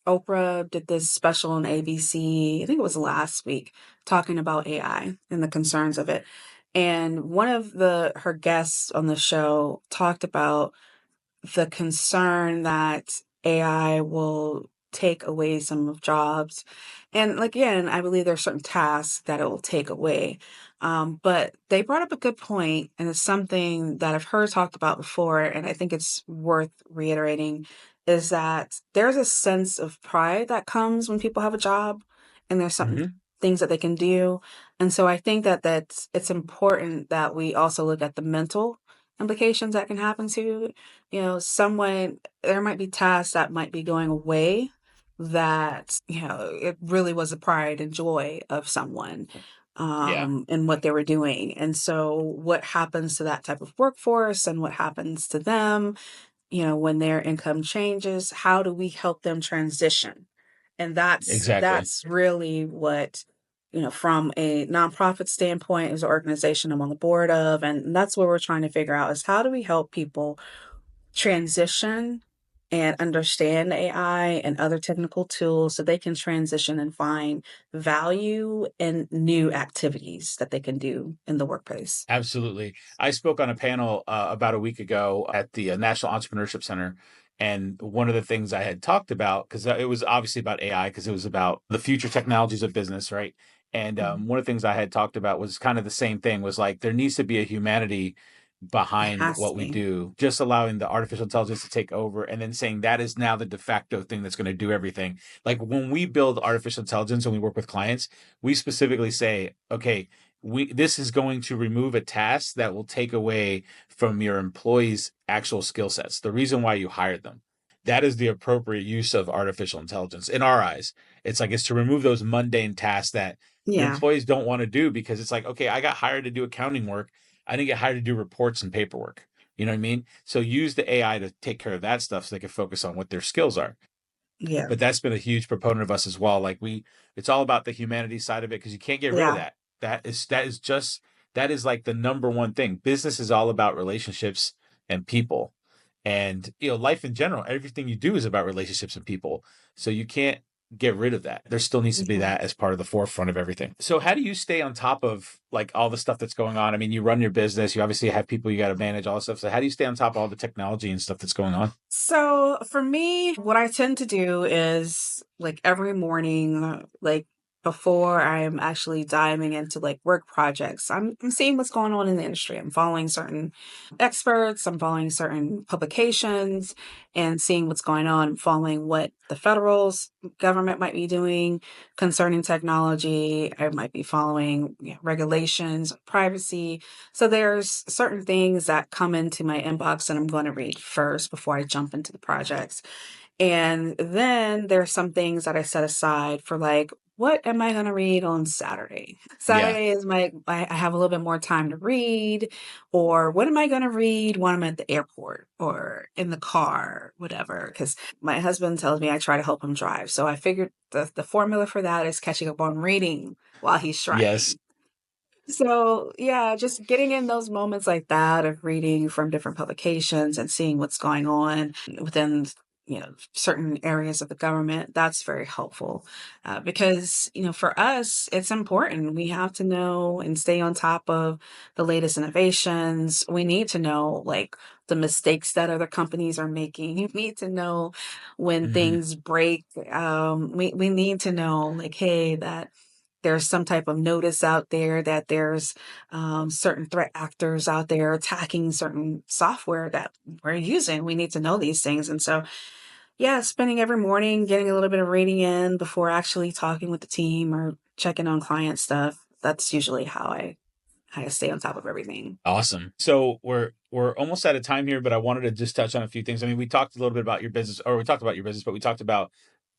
Speaker 3: Oprah did this special on ABC, I think it was last week, talking about AI and the concerns of it. And one of the her guests on the show talked about the concern that AI will take away some of jobs. And like, again, I believe there are certain tasks that it will take away. But they brought up a good point, and it's something that I've heard talked about before, and I think it's worth reiterating, is that there's a sense of pride that comes when people have a job, and there's something
Speaker 1: Hmm.
Speaker 3: things that they can do. And so I think that it's important that we also look at the mental implications that can happen to someone. There might be tasks that might be going away, that it really was a pride and joy of someone
Speaker 1: Yeah,
Speaker 3: in what they were doing. And so what happens to that type of workforce, and what happens to them when their income changes? How do we help them transition? And
Speaker 1: exactly.
Speaker 3: that's really what from a nonprofit standpoint, as an organization I'm on the board of, and that's what we're trying to figure out, is how do we help people transition and understand AI and other technical tools, so they can transition and find value in new activities that they can do in the workplace.
Speaker 1: Absolutely. I spoke on a panel about a week ago at the National Entrepreneurship Center. And one of the things I had talked about, because it was obviously about AI, because it was about the future technologies of business, right? And
Speaker 3: Mhm.
Speaker 1: one of the things I had talked about was kind of the same thing, was like there needs to be a humanity
Speaker 3: It
Speaker 1: behind
Speaker 3: has to
Speaker 1: what we
Speaker 3: be.
Speaker 1: do, just allowing the artificial intelligence to take over and then saying that is now the de facto thing that's going to do everything. Like when we build artificial intelligence and we work with clients, we specifically say, okay, this is going to remove a task that will take away from your employees' actual skill sets, the reason why you hired them. That is the appropriate use of artificial intelligence in our eyes. It's to remove those mundane tasks that your
Speaker 3: Yeah,
Speaker 1: employees don't want to do, because it's like, okay, I got hired to do accounting work. I didn't get hired to do reports and paperwork. You know what I mean? So use the AI to take care of that stuff so they can focus on what their skills are.
Speaker 3: yeah,
Speaker 1: But that's been a huge proponent of us as well. Like it's all about the humanity side of it, because you can't get rid of
Speaker 3: yeah,
Speaker 1: that. That is like the number one thing. Business is all about relationships and people, and life in general. Everything you do is about relationships and people. So you can't get rid of that. There still needs to be
Speaker 3: Yeah.
Speaker 1: that as part of the forefront of everything. So how do you stay on top of like all the stuff that's going on? I mean, you run your business, you obviously have people you got to manage, all this stuff. So how do you stay on top of all the technology and stuff that's going on?
Speaker 3: So for me, what I tend to do is like every morning, like before I'm actually diving into like work projects, I'm seeing what's going on in the industry. I'm following certain experts, I'm following certain publications and seeing what's going on, following what the government might be doing concerning technology. I might be following regulations, privacy. So there's certain things that come into my inbox that I'm going to read first before I jump into the projects. And then there's some things that I set aside for like, what am I going to read on Saturday?
Speaker 1: Yeah.
Speaker 3: Saturday is I have a little bit more time to read, or what am I going to read when I'm at the airport or in the car, whatever. Because my husband tells me I try to help him drive. So I figured the formula for that is catching up on reading while he's
Speaker 1: Yes.
Speaker 3: driving. So, yeah, just getting in those moments like that of reading from different publications and seeing what's going on within, certain areas of the government, that's very helpful. Because, for us, it's important. We have to know and stay on top of the latest innovations. We need to know, like, the mistakes that other companies are making. You need to know when
Speaker 1: Hmm.
Speaker 3: things break. We need to know, like, hey, that there's some type of notice out there that there's certain threat actors out there attacking certain software that we're using. We need to know these things. And so, yeah, spending every morning getting a little bit of reading in before actually talking with the team or checking on client stuff. That's usually how I stay on top of everything.
Speaker 1: Awesome. So we're almost out of time here, but I wanted to just touch on a few things. I mean, we talked a little bit about your business, or we talked about your business, but we talked about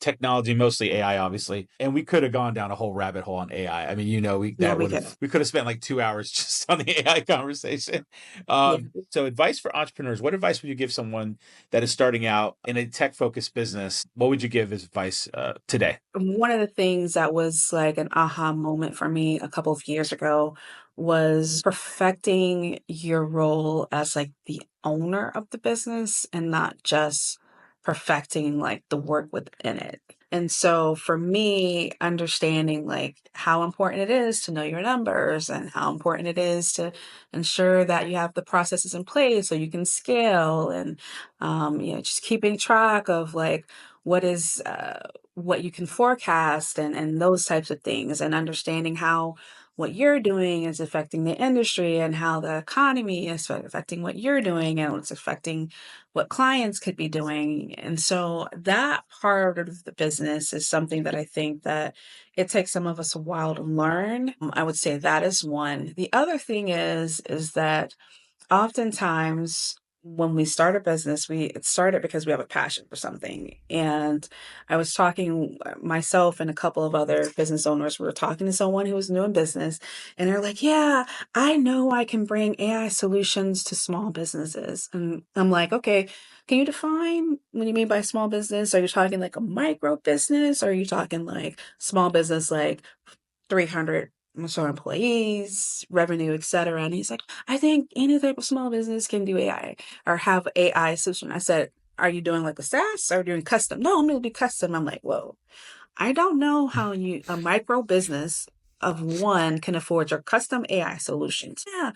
Speaker 1: technology, mostly AI, obviously. And we could have gone down a whole rabbit hole on AI. I mean,
Speaker 3: Yeah, we could.
Speaker 1: we could have spent like 2 hours just on the AI conversation.
Speaker 3: Yeah.
Speaker 1: So advice for entrepreneurs, what advice would you give someone that is starting out in a tech focused business? What would you give as advice today?
Speaker 3: One of the things that was like an aha moment for me a couple of years ago was perfecting your role as like the owner of the business and not just perfecting like the work within it. And so for me, understanding like how important it is to know your numbers and how important it is to ensure that you have the processes in place so you can scale and just keeping track of like what you can forecast and those types of things and understanding how what you're doing is affecting the industry and how the economy is affecting what you're doing and it's affecting what clients could be doing. And so that part of the business is something that I think that it takes some of us a while to learn. I would say that is one. The other thing is that oftentimes when we start a business, we it started because we have a passion for something. And I was talking myself and a couple of other business owners, we were talking to someone who was new in business, and they're like, "Yeah, I know I can bring AI solutions to small businesses." And I'm like, "Okay, can you define what you mean by small business? Are you talking like a micro business? Or are you talking like small business like 300 or so employees, revenue, et cetera?" And he's like, "I think any type of small business can do AI or have AI solution." I said, "Are you doing like a SaaS or doing custom?" "No, I'm going to do custom." I'm like, "Whoa, I don't know how a micro business of one can afford your custom AI solutions." "Yeah,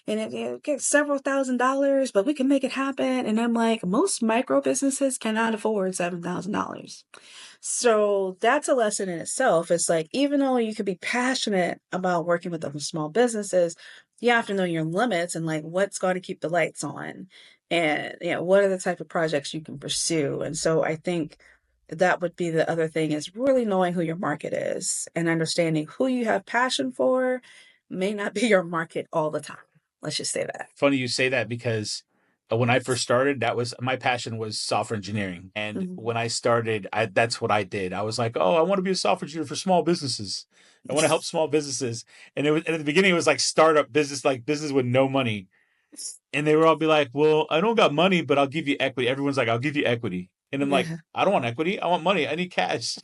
Speaker 3: and it gets several $1,000s, but we can make it happen." And I'm like, most micro businesses cannot afford $7,000. So that's a lesson in itself. It's like, even though you could be passionate about working with other small businesses, you have to know your limits and like what's going to keep the lights on and what are the type of projects you can pursue. And so I think that would be the other thing is really knowing who your market is and understanding who you have passion for may not be your market all the time. Let's just say that.
Speaker 1: Funny you say that because when I first started, that was my passion was software engineering. And
Speaker 3: Mhm.
Speaker 1: when I started, that's what I did. I was like, oh, I want to be a software engineer for small businesses. I want to help small businesses. And it was and at the beginning, it was like startup business, like business with no money. And they would all be like, well, I don't got money, but I'll give you equity. Everyone's like, I'll give you equity. And I'm like,
Speaker 3: Yeah.
Speaker 1: I don't want equity. I want money. I need cash.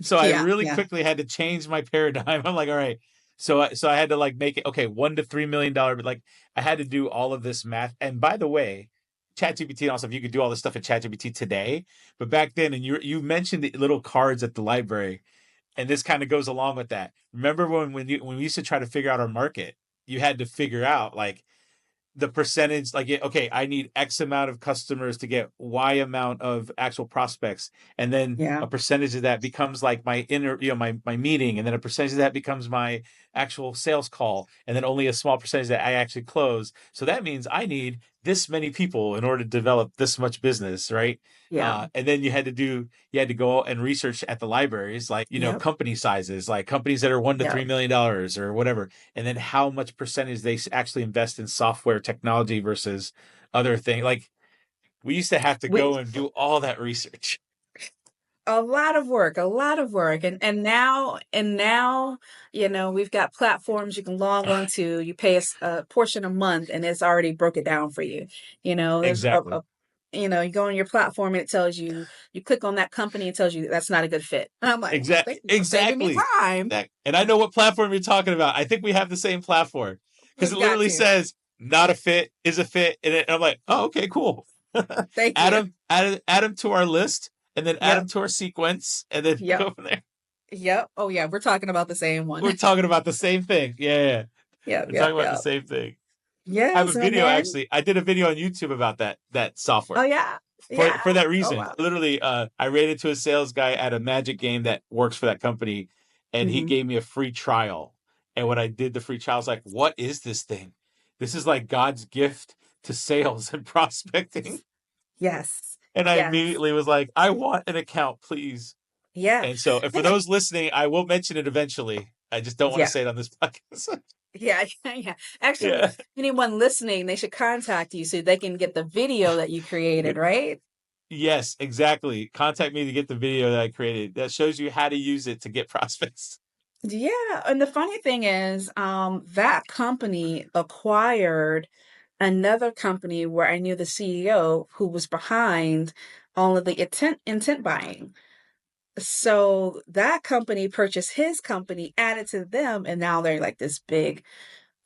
Speaker 1: So I
Speaker 3: Yeah.
Speaker 1: really
Speaker 3: Yeah.
Speaker 1: quickly had to change my paradigm. I'm like, all right. So I had to like make it okay, $1 to $3 million, but like I had to do all of this math. And by the way, ChatGPT and all stuff, you could do all this stuff in ChatGPT today. But back then, and you mentioned the little cards at the library, and this kind of goes along with that. Remember when we used to try to figure out our market, you had to figure out like the percentage, like, okay, I need X amount of customers to get Y amount of actual prospects. And then
Speaker 3: Yeah.
Speaker 1: a percentage of that becomes like my inner, my meeting. And then a percentage of that becomes my actual sales call. And then only a small percentage that I actually close. So that means I need this many people in order to develop this much business, right?
Speaker 3: Yeah.
Speaker 1: And then you had to go and research at the libraries, like,
Speaker 3: Yep.
Speaker 1: company sizes, like companies that are $1 to $3
Speaker 3: Yep.
Speaker 1: million or whatever, and then how much percentage they actually invest in software technology versus other things. Like, we used to have to
Speaker 3: We
Speaker 1: go and do all that research.
Speaker 3: A lot of work, a lot of work. And now, we've got platforms you can log on to. You pay a portion a month and it's already broke it down for you. There's
Speaker 1: Exactly.
Speaker 3: you go on your platform and it tells you, you click on that company, it tells you that's not a good fit. And I'm like, well, thank you for saving me
Speaker 1: Exactly.
Speaker 3: time.
Speaker 1: And I know what platform you're talking about. I think we have the same platform because
Speaker 3: We've
Speaker 1: it
Speaker 3: got
Speaker 1: literally
Speaker 3: to.
Speaker 1: says not a fit is a fit. And I'm like, oh, okay, cool.
Speaker 3: Thank you.
Speaker 1: Add them to our list, and then add them
Speaker 3: Yep.
Speaker 1: to our sequence, and then
Speaker 3: Yep.
Speaker 1: go from there.
Speaker 3: Yep. Oh yeah, we're talking about the same one.
Speaker 1: We're talking about the same thing. Yeah, yeah.
Speaker 3: Yep.
Speaker 1: We're talking
Speaker 3: Yep.
Speaker 1: about the
Speaker 3: Yep.
Speaker 1: same thing. I
Speaker 3: Yeah.
Speaker 1: have a
Speaker 3: So
Speaker 1: video,
Speaker 3: man.
Speaker 1: actually. I did a video on YouTube about that
Speaker 3: Oh
Speaker 1: software
Speaker 3: yeah.
Speaker 1: for
Speaker 3: Yeah.
Speaker 1: that
Speaker 3: Oh
Speaker 1: reason.
Speaker 3: wow.
Speaker 1: Literally, I ran into a sales guy at a Magic game that works for that company, and he
Speaker 3: Hmm.
Speaker 1: gave me a free trial. And when I did the free trial, I was like, "What is this thing? This is like God's gift to sales and prospecting."
Speaker 3: Yes.
Speaker 1: And I
Speaker 3: Yes.
Speaker 1: immediately was like, "I want an account, please."
Speaker 3: Yeah.
Speaker 1: And so, and for
Speaker 3: Yeah.
Speaker 1: those listening, I will mention it eventually. I just don't want to
Speaker 3: Yeah.
Speaker 1: say it on this podcast.
Speaker 3: Yeah. Yeah. Actually,
Speaker 1: Yeah.
Speaker 3: anyone listening, they should contact you so they can get the video that you created, right?
Speaker 1: Yes, exactly. Contact me to get the video that I created. That shows you how to use it to get prospects.
Speaker 3: Yeah. And the funny thing is, that company acquired another company where I knew the CEO who was behind all of the intent buying. So that company purchased his company, added to them, and now they're like this big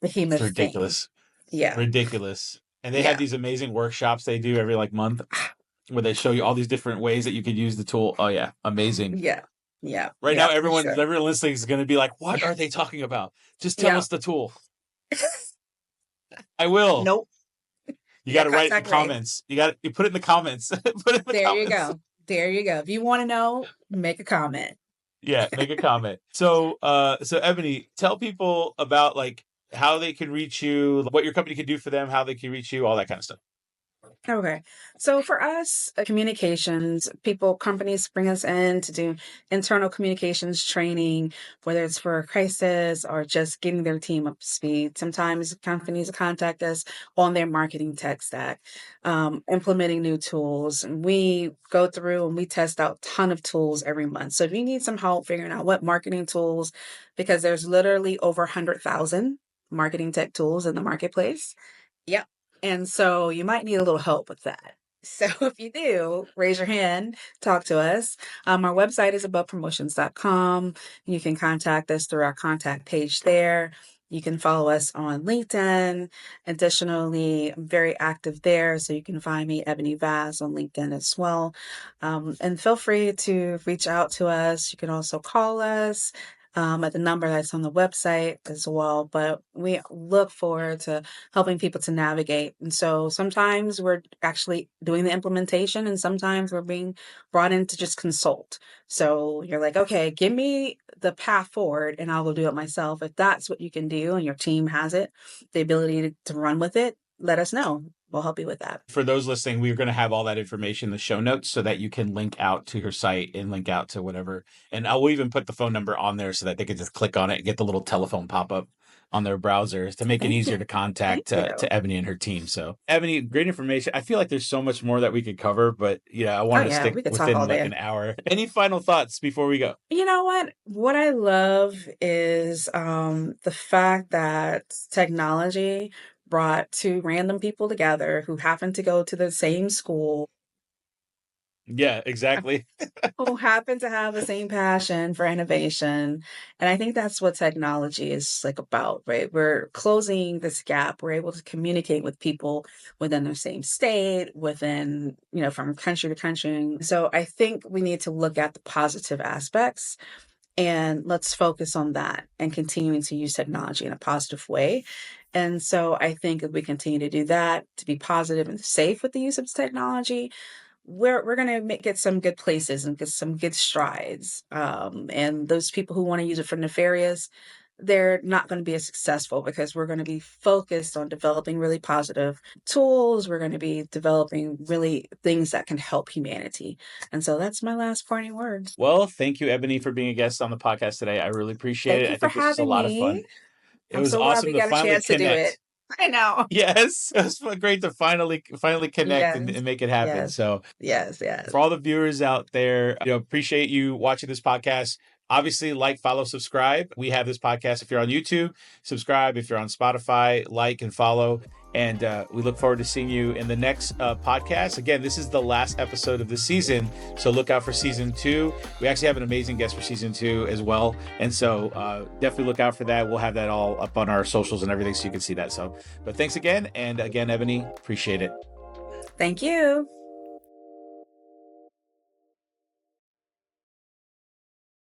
Speaker 1: It's
Speaker 3: behemoth thing.
Speaker 1: ridiculous.
Speaker 3: Yeah.
Speaker 1: Ridiculous. And they have
Speaker 3: Yeah.
Speaker 1: these amazing workshops they do every like month where they show you all these different ways that you could use the tool. Oh yeah, amazing.
Speaker 3: Yeah. Yeah.
Speaker 1: Right now
Speaker 3: Yeah, for sure.
Speaker 1: everyone listening is going to be like, "What are they talking about? Just tell
Speaker 3: Yeah.
Speaker 1: us the tool." I will.
Speaker 3: Nope.
Speaker 1: You got
Speaker 3: Yeah,
Speaker 1: to write it in the
Speaker 3: contact Ray.
Speaker 1: comments. You put it in the comments. Put it in the
Speaker 3: There you
Speaker 1: comments.
Speaker 3: go. There you go. If you want to know, make a comment.
Speaker 1: Yeah, make a comment. So Ebony, tell people about like how they can reach you, what your company can do for them, how they can reach you, all that kind of stuff.
Speaker 3: Okay. So for us, communications, companies bring us in to do internal communications training, whether it's for a crisis or just getting their team up to speed. Sometimes companies contact us on their marketing tech stack, implementing new tools. And we go through and we test out a ton of tools every month. So if you need some help figuring out what marketing tools, because there's literally over 100,000 marketing tech tools in the marketplace. Yep. And so you might need a little help with that. So if you do, raise your hand, talk to us. Our website is abovepromotions.com. You can contact us through our contact page there. You can follow us on LinkedIn. Additionally, I'm very active there, so you can find me, Ebony Vaz, on LinkedIn as well. And feel free to reach out to us. You can also call us at the number that's on the website as well. But we look forward to helping people to navigate. And so sometimes we're actually doing the implementation, and sometimes we're being brought in to just consult. So you're like, okay, give me the path forward and I will do it myself. If that's what you can do and your team has it, the ability to run with it, let us know. We'll help you with that.
Speaker 1: For those listening, we're going to have all that information in the show notes so that you can link out to her site and link out to whatever. And I will even put the phone number on there so that they can just click on it and get the little telephone pop up on their browsers to make it
Speaker 3: Thank
Speaker 1: easier
Speaker 3: you.
Speaker 1: to
Speaker 3: Thank
Speaker 1: contact
Speaker 3: you.
Speaker 1: to Ebony and her team. So, Ebony, great information. I feel like there's so much more that we could cover, but I
Speaker 3: Oh
Speaker 1: wanted to
Speaker 3: yeah,
Speaker 1: stick
Speaker 3: we could talk
Speaker 1: within
Speaker 3: all
Speaker 1: like
Speaker 3: day.
Speaker 1: an hour. Any final thoughts before we go?
Speaker 3: You know what? What I love is the fact that technology brought two random people together who happened to go to the same school
Speaker 1: Yeah, exactly.
Speaker 3: who happen to have the same passion for innovation. And I think that's what technology is like about, right? We're closing this gap. We're able to communicate with people within the same state, within, from country to country. So I think we need to look at the positive aspects and let's focus on that and continuing to use technology in a positive way. And so I think if we continue to do that, to be positive and safe with the use of technology, we're going to get some good places and get some good strides. And those people who want to use it for nefarious, they're not going to be as successful because we're going to be focused on developing really positive tools. We're going to be developing really things that can help humanity. And so that's my last parting word.
Speaker 1: Well, thank you, Ebony, for being a guest on the podcast today. I really appreciate
Speaker 3: Thank
Speaker 1: it.
Speaker 3: you
Speaker 1: I
Speaker 3: for
Speaker 1: think this was a
Speaker 3: having
Speaker 1: lot of fun.
Speaker 3: me.
Speaker 1: It
Speaker 3: I'm
Speaker 1: was
Speaker 3: so glad
Speaker 1: awesome
Speaker 3: we
Speaker 1: to
Speaker 3: got a
Speaker 1: finally
Speaker 3: chance to do it.
Speaker 1: connect.
Speaker 3: I know.
Speaker 1: Yes, it was great to finally connect
Speaker 3: Yes.
Speaker 1: and make it happen.
Speaker 3: Yes.
Speaker 1: So
Speaker 3: Yes. Yes.
Speaker 1: for all the viewers out there, appreciate you watching this podcast. Obviously, like, follow, subscribe. We have this podcast. If you're on YouTube, subscribe. If you're on Spotify, like and follow. And we look forward to seeing you in the next podcast. Again, this is the last episode of the season, so look out for season 2. We actually have an amazing guest for season 2 as well. And so definitely look out for that. We'll have that all up on our socials and everything so you can see that. But thanks again. And again, Ebony, appreciate it.
Speaker 3: Thank you.